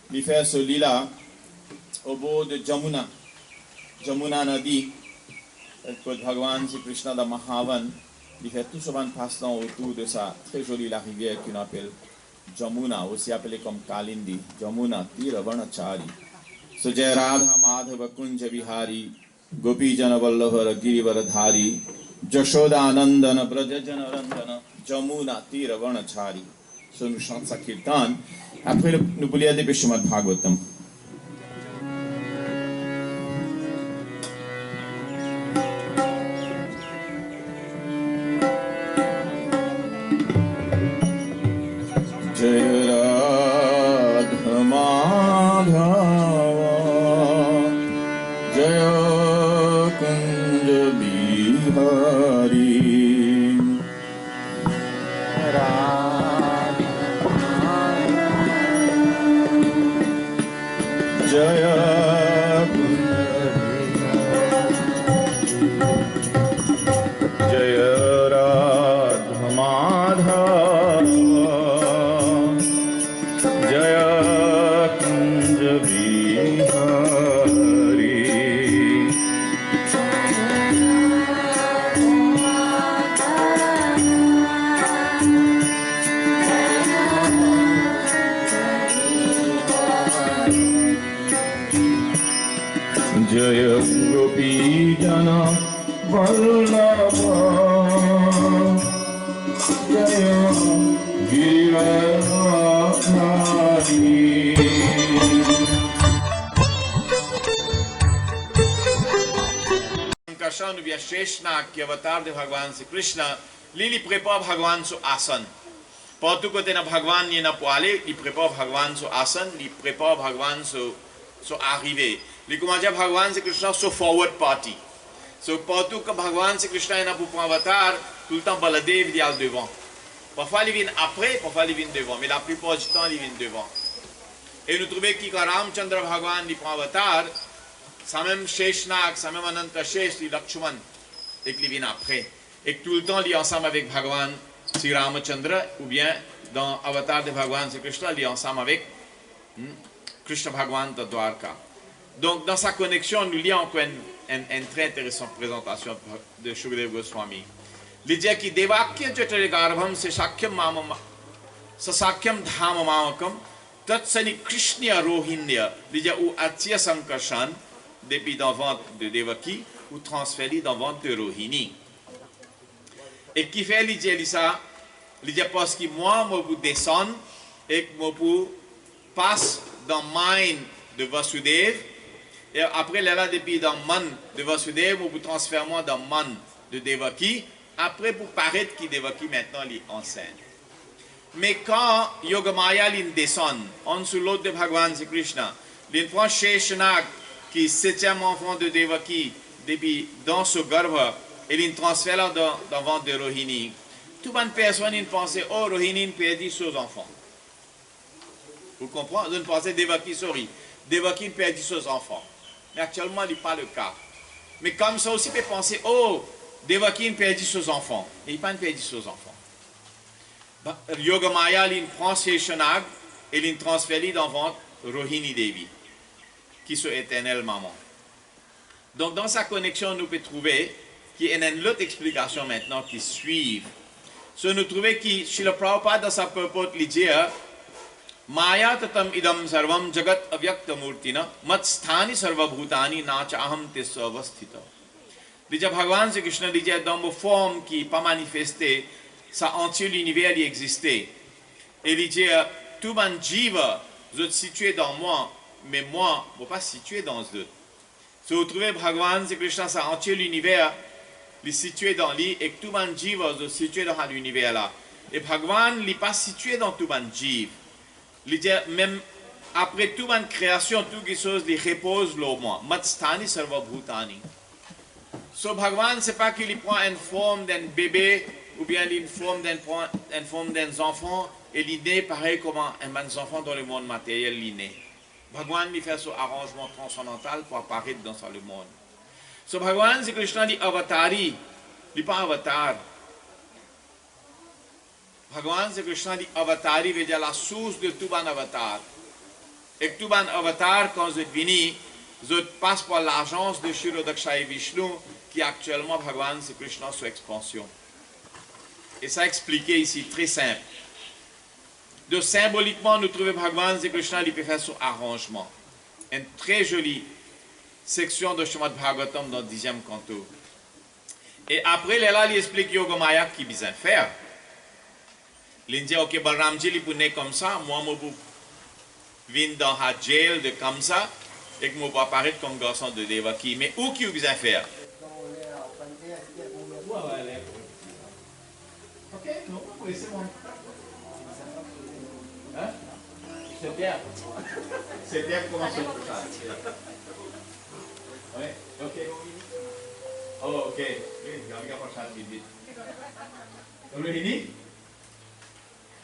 lui fait ce lila au bord de Jamuna. Jamuna Nadi, Bhagwan Sri Krishna dans Mahavan, il fait tout ce qui passe autour de sa très jolie la rivière qu'on appelle Jamuna, aussi appelée comme Kalindi. Jamuna Tiravanachari. So, Jai Radha Madhava Kunja Vihari, Gopi Jana Vallabha Girivaradhari, Jashoda Anandana Brajajana Randana, Jamuna Tiravanachari. So, nous chantons sa kirtan. Après, nous voulons aller Srimad Bhagavatam. Jai Radha Madhava, Jai Kunja Bihari. Jaya Jaya Radha Madhava, Jaya Kunja Bihari. Jaya Gopi Jana Vallabha, Jaya Girivaradhari. Sankarshan ou bien Sheshnak, qui est avatar de Bhagwan Sri Krishna, lui prépare Bhagwan sur asan. Partout côté na Bhagwan il n'a pas aller, il prépare Bhagwan sur asan, il prépare Bhagwan sur arrivée. Il commence à Bhagwan Sri Krishna sur forward party. So partout que Bhagwan Sri Krishna est pour prendre avatar, tout le temps Baladev il est devant. Parfois il vient après, parfois il vient devant, mais la plupart du temps il vient devant. Et nous trouvons que quand Ramchandra Bhagwan il prend avatar, ça même Sheshnak, ça même Anantashesh, il Lakshman, et qu'il vient après. Et que tout le temps il est ensemble avec Bhagwan Sri Ramachandra, ou bien dans l'avatar de Bhagwan Sri Krishna, il est ensemble avec Krishna Bhagwan de Dwarka. Donc, dans sa connexion, nous lisons encore une très intéressante présentation de Shukdev Goswami. Il dit que Devakya Jatari Garbham se Shakyam Dhama Mamakam Tatsani Krishna Rohinya. Il dit où Atya Sankarshan, depuis dans le ventre de Devaki, ou transféré dans le ventre de Rohini. Et qui fait, il dit ça, il dit parce que moi, je descends et que je passe dans le mind de Vasudev. Et après, là, depuis dans le man de Vasudev, je transfère moi dans le man de Devaki. Après, pour paraître que Devaki maintenant est enceinte. Mais quand Yogamaya descend en dessous l'autre de Bhagwan Sri Krishna, il prend Sheshnak, qui est le 7e enfant de Devaki, depuis dans ce garbha, et il transfère là dans ventre de Rohini. Tout le monde personne une pensée, oh Rohini perdit ses enfants. Vous comprenez? Une pensée Devaki sourit. Devaki perdit ses enfants. Mais actuellement, il n'est pas le cas. Mais comme ça aussi, peut penser, oh, Devaki perdit ses enfants. Et il n'a pas perdu ses enfants. Yogamaya, il prend ses chenag et il transfère dans ventre Rohini Devi, qui est éternelle maman. Donc, dans sa connexion, nous pouvons trouver qu'il y a une autre explication maintenant qui suit. So, nous trouvons que Srila Prabhupada dans sa purport, il dit Maya tatam idam sarvam jagat avyakta murtina mat sthani sarva bhutani nacha aham tissa avasthita. Déjà, Bhagavan Sri Krishna disait dans vos formes qui pas manifestées, ça entier l'univers y existait. Et il dit tout mon jiva, vous êtes situé dans moi, mais moi, je ne suis pas situé dans eux. Si vous trouvez Bhagavan Sri Krishna, ça entier l'univers, il est situé dans lui, et que tout mon jiva, vous êtes situé dans l'univers là. Et Bhagavan n'est pas situé dans tout mon jiva. Il dit même après toute mon création, toutes les choses, il repose là moi. Matstani sarva bhutani. So Bhagavan, ce n'est pas qu'il prend une forme d'un bébé ou bien une forme d'un enfant et il naît pareil comme un enfant dans le monde matériel il naît. Bhagavan il fait son arrangement transcendantal pour apparaître dans le monde. So Bhagavan, c'est Krishna dit avatari, il n'est pas avatar. Bhagavan, c'est Krishna dit avatari, veut dire la source de tout bon avatar. Et tout bon avatar, quand vous êtes venu, vous passe par l'agence de Shirodakshai Vishnu qui actuellement Bhagavan, c'est Krishna sous expansion. Et ça expliqué ici, très simple. Donc symboliquement, nous trouvons Bhagavan Sri Krishna, il peut faire son arrangement. Une très jolie section de Srimad Bhagavatam dans le 10e canto. Et après, il explique Yogamaya qui besoin faire. Il dit, ok, Balramji, il peut naître comme ça, moi, je viens dans la jail de Kamsa, et que je peux apparaître comme garçon de Devaki. Mais où qui besoin faire? Ok, non, c'est bon. Hein? C'est bien. C'est bien comment ça peut faire. Oui, ok. Oh, ok. Regarde pas ça vite.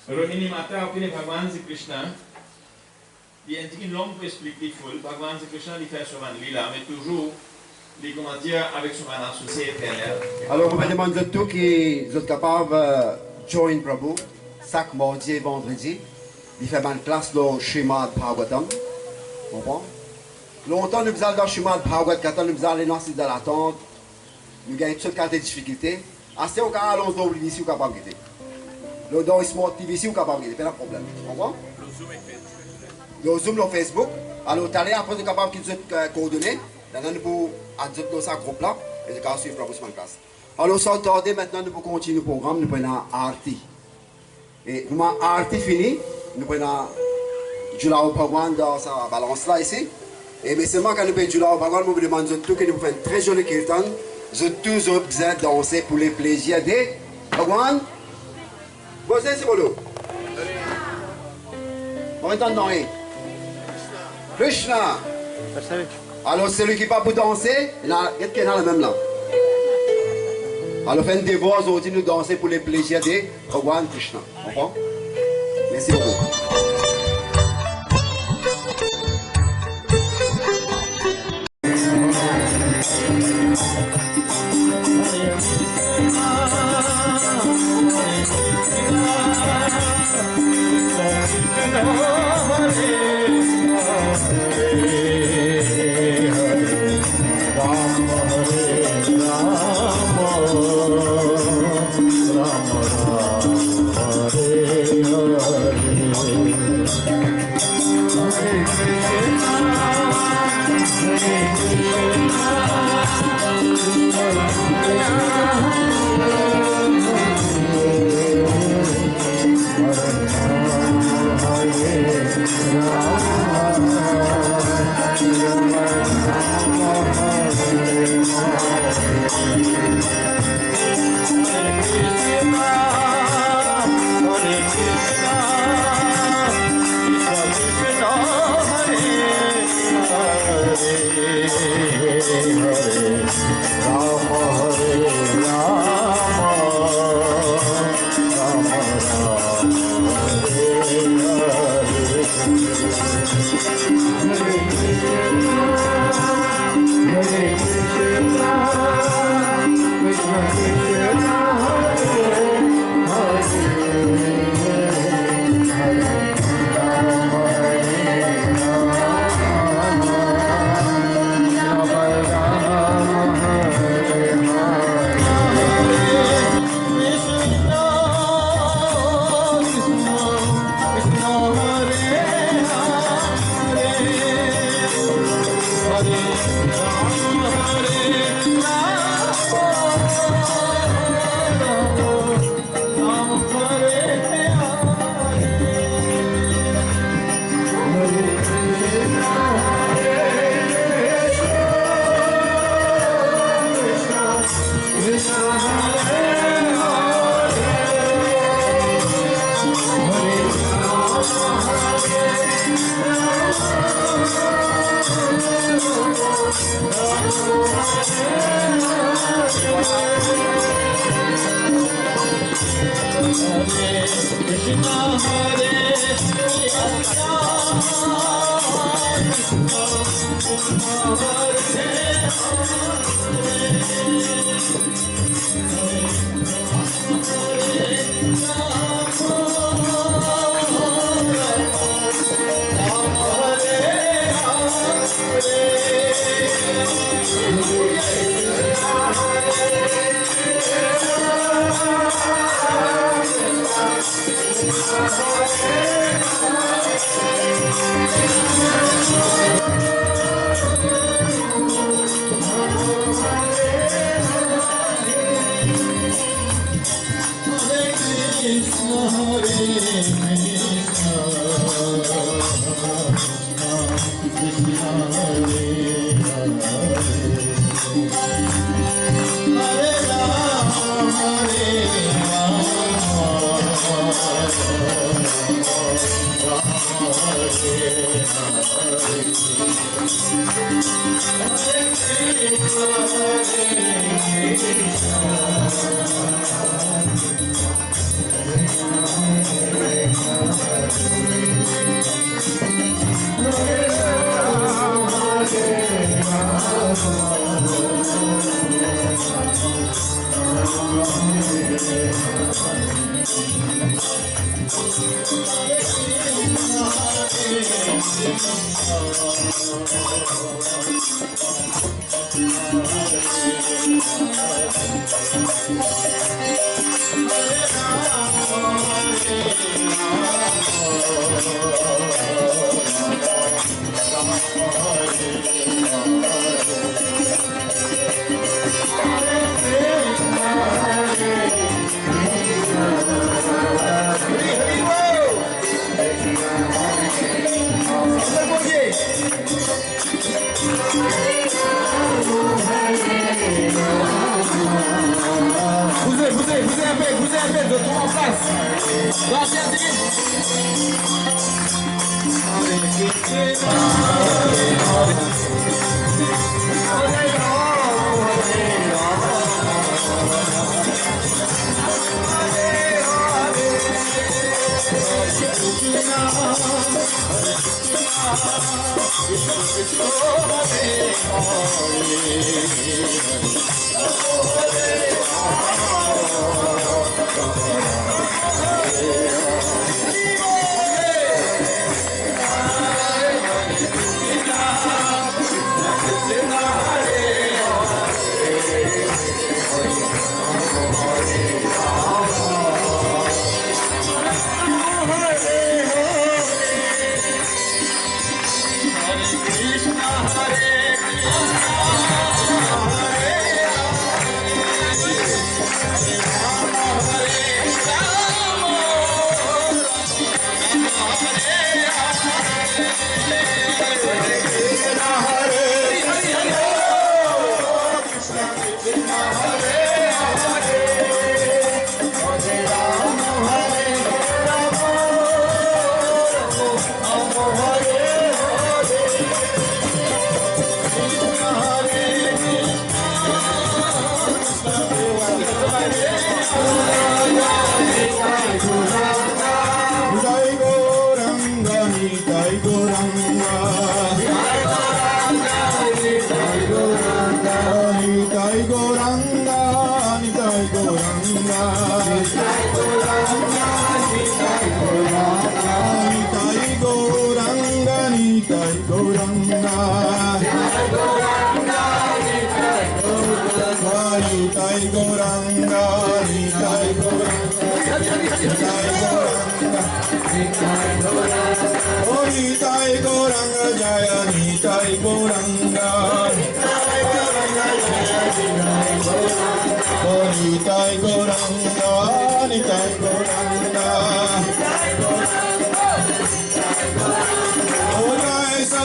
Rohini Mata, ok, Bhagavan Sri Krishna. Il y a une longue explication full. Bhagavan Sri Krishna, il fait souvent lila, mais toujours. Les commentaires avec son associé éternel. Alors, on me demande de tout qui êtes capable de join Prabhu chaque mardi et vendredi. Il fait une classe dans Srimad Bhagavatam. Vous comprenez? Longtemps, nous faisons dans Srimad Bhagavatam, nous faisons aller dans de l'attente. Nous gagnons toutes sortes de difficultés. Assez au cas, allons dans le ici, ou capable de quitter. Dans le Smart TV ici, ou capable de quitter. Pas de problème. Vous comprenez? Le Zoom, le Facebook. Alors, tu allez après, capable de quitter coordonnées. Nous pouvons adopter dans ce groupe-là et nous pouvons suivre la prochaine classe. Alors, sans tarder, maintenant, nous pouvons continuer le programme. Nous prenons Arti. Et nous avons Arti fini. Nous prenons Julao Bhagwan dans sa balance-là ici. Et mais seulement quand nous prenons Julao Bhagwan, nous vous demandons tout que nous faisons très joli kirtan. Nous tous besoin de danser pour les plaisirs des Bhagwan. Vous êtes ici, Bolo. On est en Krishna. Alors celui qui n'est pas pour danser, il y a quelqu'un le même là. Alors, fin de devoir aujourd'hui, nous danser pour les plaisirs de Bhagavan Krishna. Comprends? Merci beaucoup. Hare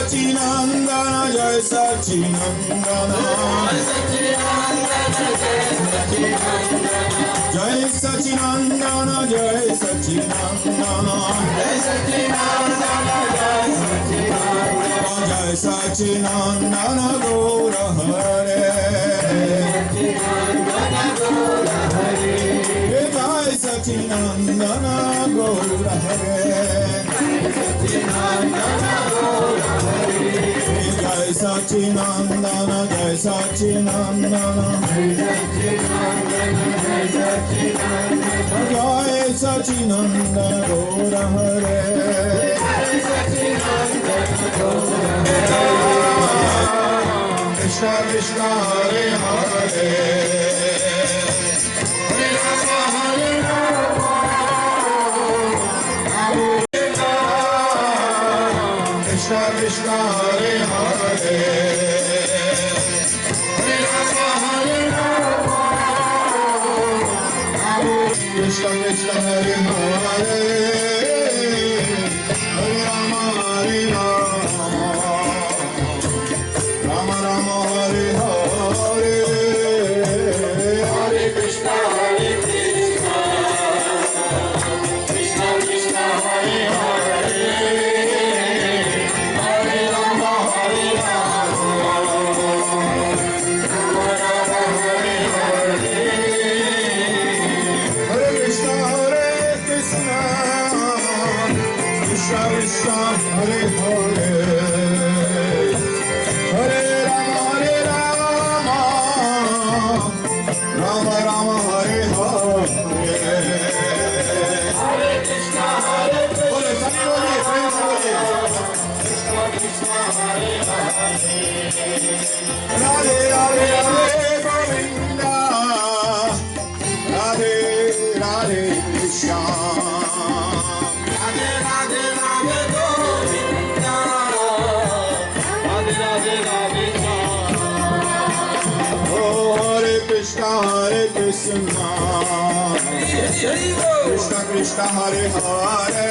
Sachinandana, Jai Sachinandana, Jai Sachinandana, Jai Sachinandana, Jai Sachinandana, Gaura Hare, Jai Sachinandana, Gaura Hare, Jai Sachinandana, Jai Sachinandana, Jai Sachinandana, Gaura Hare, Krishna Krishna Hare Hare, Hare Rama Hare Rama, Krishna Krishna Hare Hare, Hare Rama Hare Rama, Krishna Krishna Hare Hare, Hare Rama Hare Rama, Rama Rama Hare Hare, Hare Krishna Hare Krishna, Krishna Krishna Hare Hare, Hare Rama Hare Rama, Rama Rama Hare Hare, Hare Krishna Hare Krishna, Krishna Krishna Hare Hare, Hare Rama Hare Rama, Rama Rama Hare Hare, Hare Krishna Hare Krishna, Hare Krishna Hare Hare, Radhe Radhe Radhe Govinda, Radhe Radhe Krishna, Radhe Radhe Radhe Govinda, Radhe Radhe Radhe Krishna, Oh Hare Krishna Hare Krishna, Krishna Krishna Hare Hare,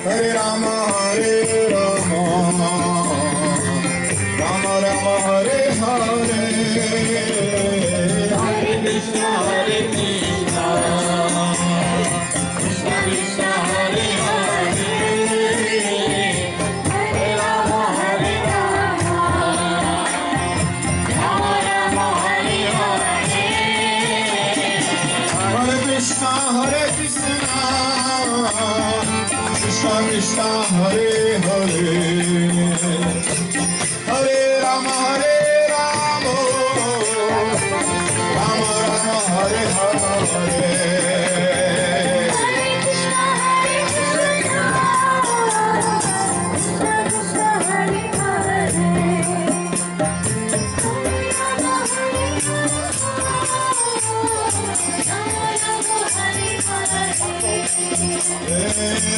Hare Rama Hare Rama, Rama Rama Hare Hare, Hare Krishna Hare Krishna, Krishna Krishna Hare Hare, Hare Rama Hare Rama, Rama Rama Hare Hare, Hare Krishna Hare Krishna, Krishna Krishna Hare Hare, Hare Rama Hare Rama, Rama Rama Hare Hare,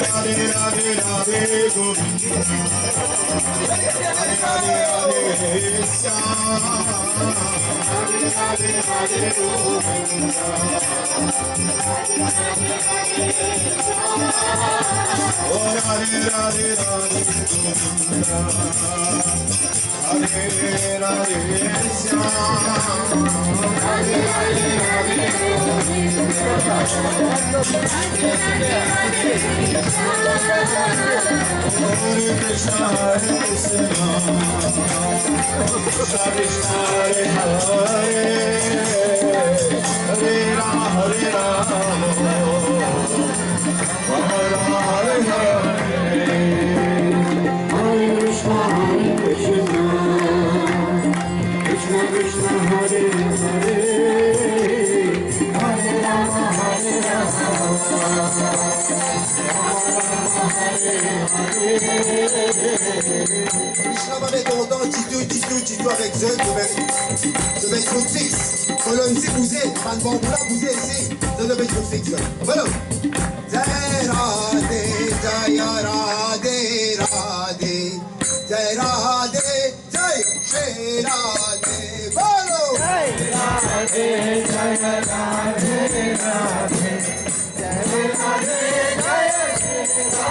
Radhe Radhe Radhe Govinda, Radhe Radhe Radhe Shyam, Radhe Radhe Radhe Govinda, Oh Radhe Radhe Radhe Govinda, Radhe Radhe Shyam, Radhe Radhe Radhe Govinda, Hare Krishna Hare Krishna, Krishna Krishna Hare Hare, Hare Rama Hare Rama, Rama Rama Hare Hare, Hare Krishna Hare Krishna, Krishna Krishna Hare Hare, Hare Rama Hare Rama, Krishna va mettre longtemps, Titou avec Zed, je vais être fixe. Colonne si bousez, man bon boula bousez ici, je vais être fixe. Voilà. Jai Radhe, Jai Radhe, Radhe, Jai Radhe, Jai Shri Radhe, Bolo. Jai Radhe, Jai Radhe, Radhe, Jai Radhe, Jai Shri Radhe.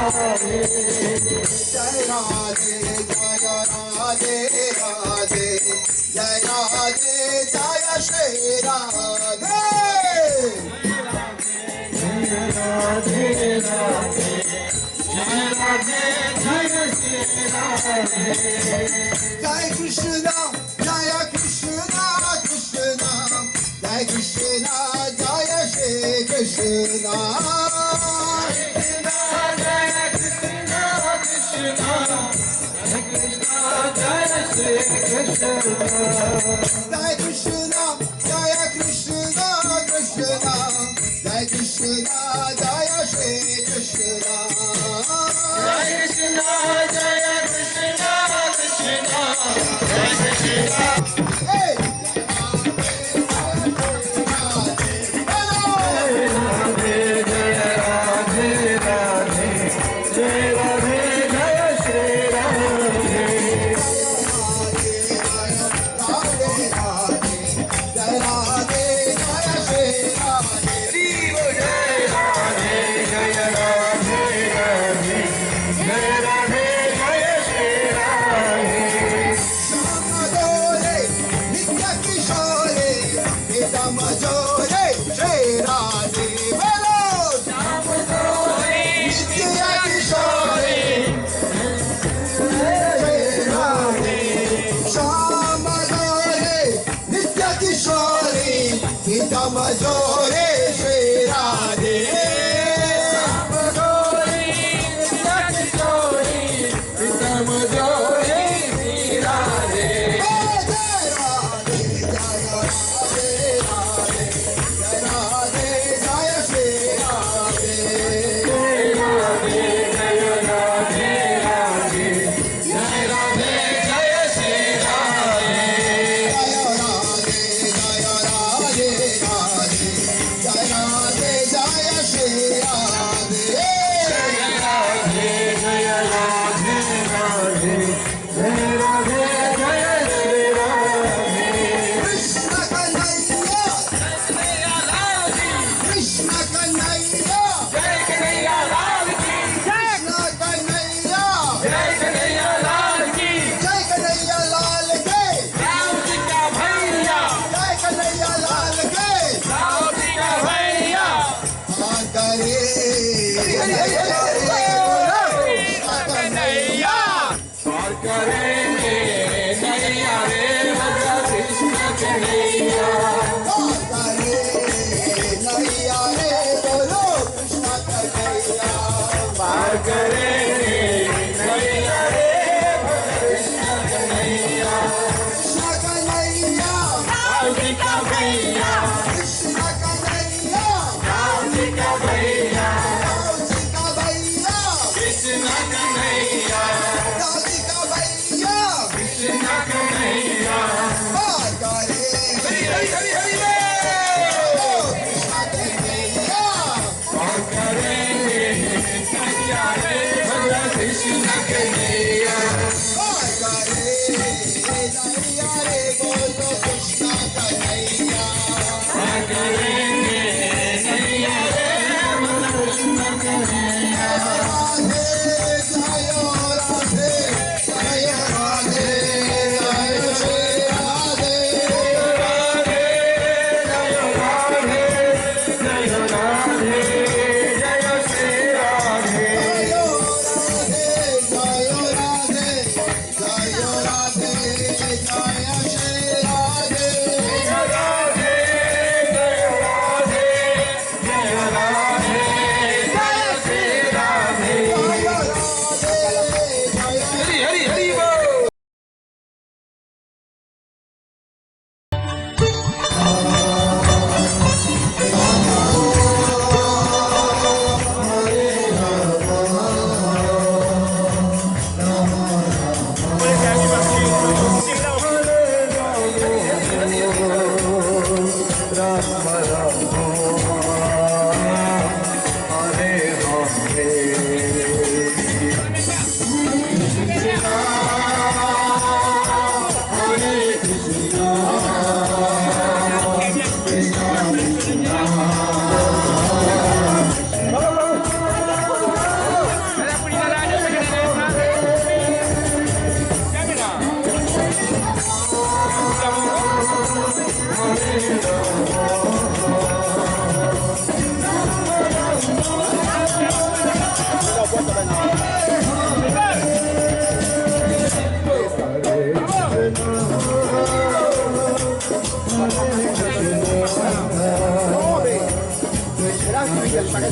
Hare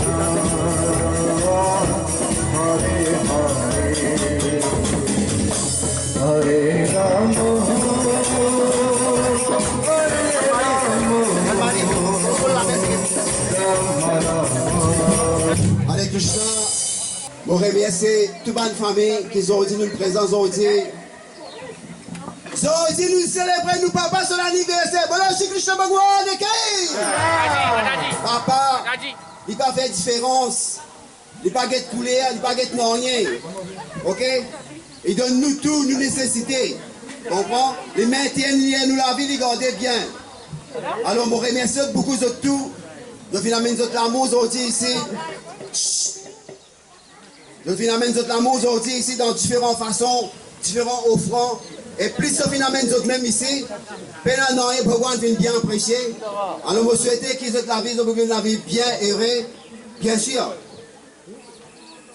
Krishna, je remercie toute ma famille qui ont dit nous présents aujourd'hui. Aujourd'hui, nous célébrons nous papa son anniversaire. Bon, Shri Krishna Bhagwan, papa, il va faire différence. Il va pas de couleur, il va pas de rien. Ok? Il donne nous tout, nous nécessités. Comprends? Il maintient nous la vie, il garde bien. Alors, je remercie beaucoup de tout. Nous finalement nous l'amour aujourd'hui ici. Nous finalement nous l'amour aujourd'hui ici dans différentes façons, différents offrandes. Et plus de finalement nous même ici, pendant que Bhagwan vient bien prêcher. Alors, je souhaite qu'ils aient la vie bien heureuse, bien sûr.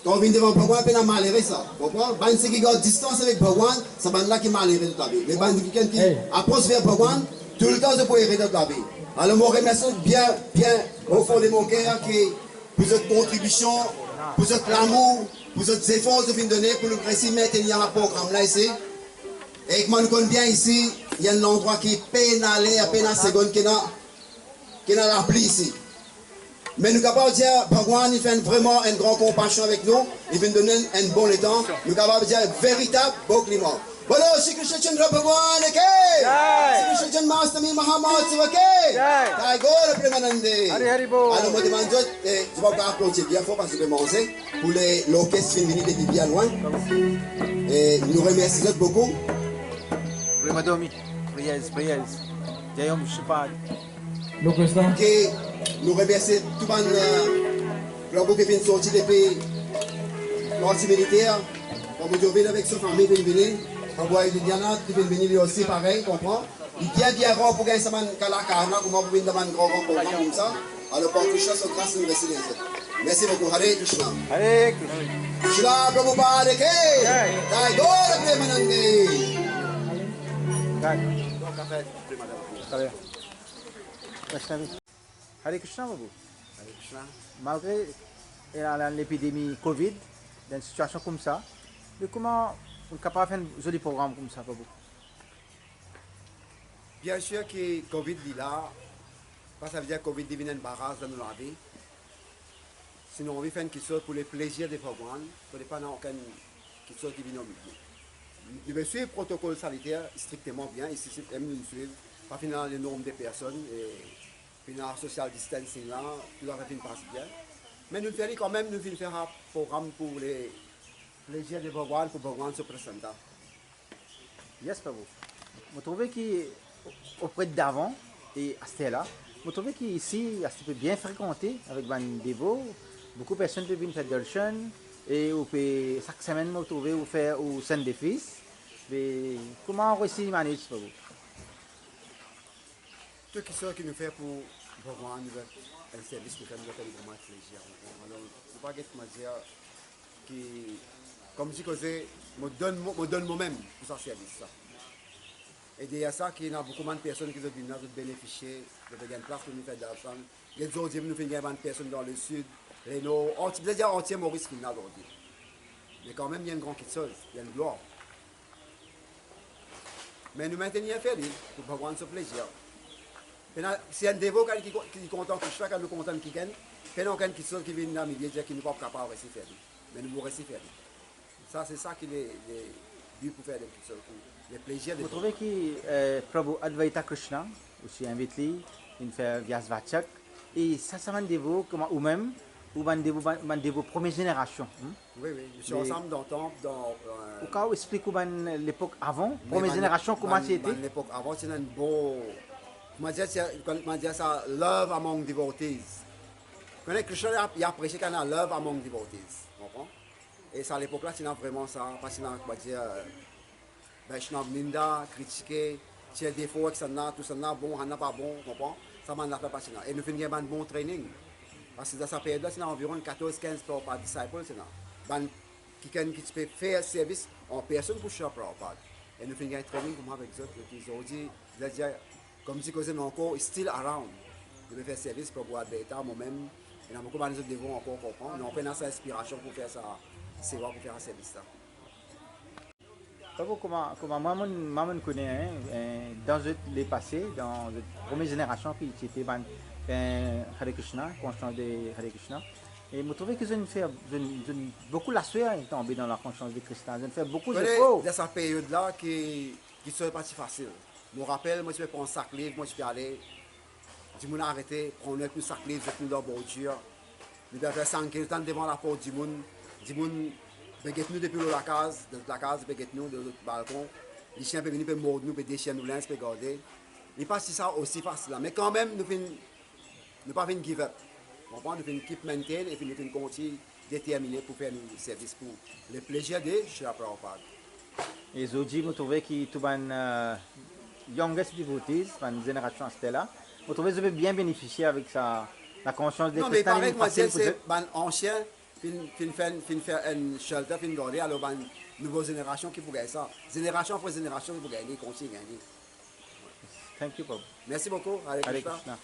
Quand on vient devant Bhagwan, on a malheureux ça. Comprends? Ceux qui gardent distance avec Bhagwan, c'est là qui est malheureux toute la vie. Les bandes qui approchent vers Bhagwan, tout le temps, c'est pour héréder toute la vie. Alors, je remercie bien au fond de mon cœur pour votre contribution, pour votre amour, pour votre efforts que vous donnez pour nous réussir à maintenir le programme là ici. Et comme nous connaissons bien ici, il y a un endroit qui est peine à l'air, peine à seconde, qui est dans la pluie ici. Mais nous sommes capables de dire, Bhagwan, il fait vraiment une grande compassion avec nous, il vient donner un bon temps. Nous sommes capables de dire, véritable beau climat. Bolo, Shri Krishna Chandra Bhagwan, ok? Shri Krishna Janmastami Mahamatsu, ok? Jai Gaura Premanande. Hari Bol. Alors, je me demande, je vais pas applaudir bien fort parce que je vais manger pour l'orchestre qui vient venir depuis bien loin. Et nous remercions beaucoup. Primadomi, Priez. Jayom Shipad. Que nous remercions tout le monde qui vient de sortir depuis l'anti-militaire. Comme vous devez avec sa famille, il vient venir. Quand vous voyez Diana, il vient venir lui aussi, pareil, comprends? Il vient bien rare pour gagner sa Kalakarna, comment vous venez dans un grand programme comme ça. Alors, pour Krishna, son grâce, nous remercions. Merci beaucoup. Hare Krishna. Hare Krishna. Shila Prabhupada Ke. Jai Gaura Premanande. Hare Krishna, Babu. Hare Krishna. Malgré l'épidémie Covid, dans une situation comme ça, mais comment on est capable de faire un joli programme comme ça, Babu? Bien sûr que Covid est là, parce que ça veut dire que Covid devient une barrage dans la vie. Sinon, on veut faire quelque chose pour le plaisir des programmes, pour ne pas avoir quelque chose qui vient au milieu. Nous devons suivre le protocole sanitaire strictement bien, ici, nous suivons, pas finalement le nombre de personnes, et finalement social distancing là, tout le reste passe bien. Mais nous faisons quand même, nous voulons faire un programme pour le plaisir des programmes, pour les programmes se présenter. Yes, Babu. Je trouve qu'auprès d'avant et à ce là, je trouve qu'ici, c'est bien fréquenté avec des dévots. Beaucoup de personnes peuvent venir faire darshan et chaque semaine, je trouve faire au Saint des Fils. Mais comment on réussit à manager ça? Tout ce qui nous fait pour Bhagwan, un service qui fait nous vraiment plaisir. Alors, je ne peux pas dire que, comme je disais, je donne moi-même pour ce service. Et derrière ça, il y a beaucoup de personnes qui ont bénéficié de la place pour nous faire d'argent. Il y a d'autres qui nous font des personnes dans le sud, le nord, c'est-à-dire entier Maurice qui nous a aujourd'hui. Mais quand même, il y a une grande chose, il y a une gloire. Mais nous maintenons faire pour Bhagwan ce plaisir. Si un dévot qui est content que chacun nous content qui gagne, il y a quelque chose qui vient dans le milieu qui n'est pas capable de réussir faire. Mais nous pouvons réussir faire. Ça, c'est ça qui est dû pour faire des choses, le plaisir. Vous trouvez que Prabhu Advaita Krishna, aussi invité, il fait Vyasvachak, et ça, c'est un dévot, ou même, ou un dévot première génération. Oui, je suis ensemble dans le temple. Au cas où explique l'époque avant, première génération, comment c'était? L'époque avant, c'est un beau. Comment dire ça, love among devotees. Krishna a prêché qu'il y a love among devotees. Comprends? Et ça, à l'époque là, c'est vraiment ça. Parce que, comment dire, Vaishnav Ninda, critiquer, s'il y a des défauts, tout ça, bon, ça n'a pas bon, comprends? Ça m'a fait passer. Et nous faisons un bon training. Parce que dans cette période-là, c'est environ 14-15 par disciple. Qui peut faire service en personne pour Shri Prabhupada. Et nous faisons un training comme avec eux. Ils ont dit, comme si nous encore still around. Je vais faire service pour Prabhupada, moi-même, Il y a beaucoup de gens qui devront encore comprendre. Mais on prend sa inspiration pour faire ça, c'est pour faire un service là. Pas comment moi je connais dans le passé, dans la première génération qui était Hare Krishna, conscience de Hare Krishna. Et je trouvais que je ne fais beaucoup la sueur est tombée dans la conscience de Krishna. Je ne fais beaucoup d'efforts. Dans cette période-là qui serait pas si facile. Je me rappelle, moi je peux prendre un sac livre, moi je peux aller. Du monde arrêté, prendre un coup de sac livre, je dans la bordure. Je peux faire 5 temps devant la porte du monde. Du monde, nous depuis la case, nous de l'autre balcon. Les chiens peuvent venir, peuvent mordre nous, peuvent déchirer nous, peuvent garder. Il pas si ça aussi facile. Mais quand même, nous ne pas give up. On prend nous keep maintain et puis nous continuer déterminé pour faire nos services pour le plaisir de Srila Prabhupada. Et aujourd'hui, je trouvais que tout le youngest devotees, la génération Stella, je trouvais que je vais bien bénéficier avec ça, la conscience de Krishna. Non, mais pareil que moi, c'est un ancien, qui fait un shelter, qui garder, alors une nouvelle génération qui pourrait ça. Génération après génération qui pourrait gagner, continuer à gagner. Thank you, Prabhu. Merci beaucoup. Hare Hare Krishna. Krishna.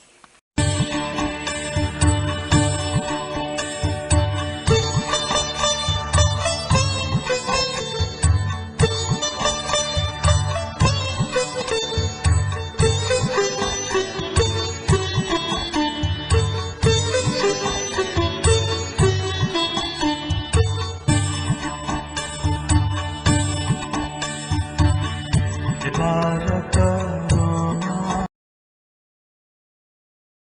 Bharata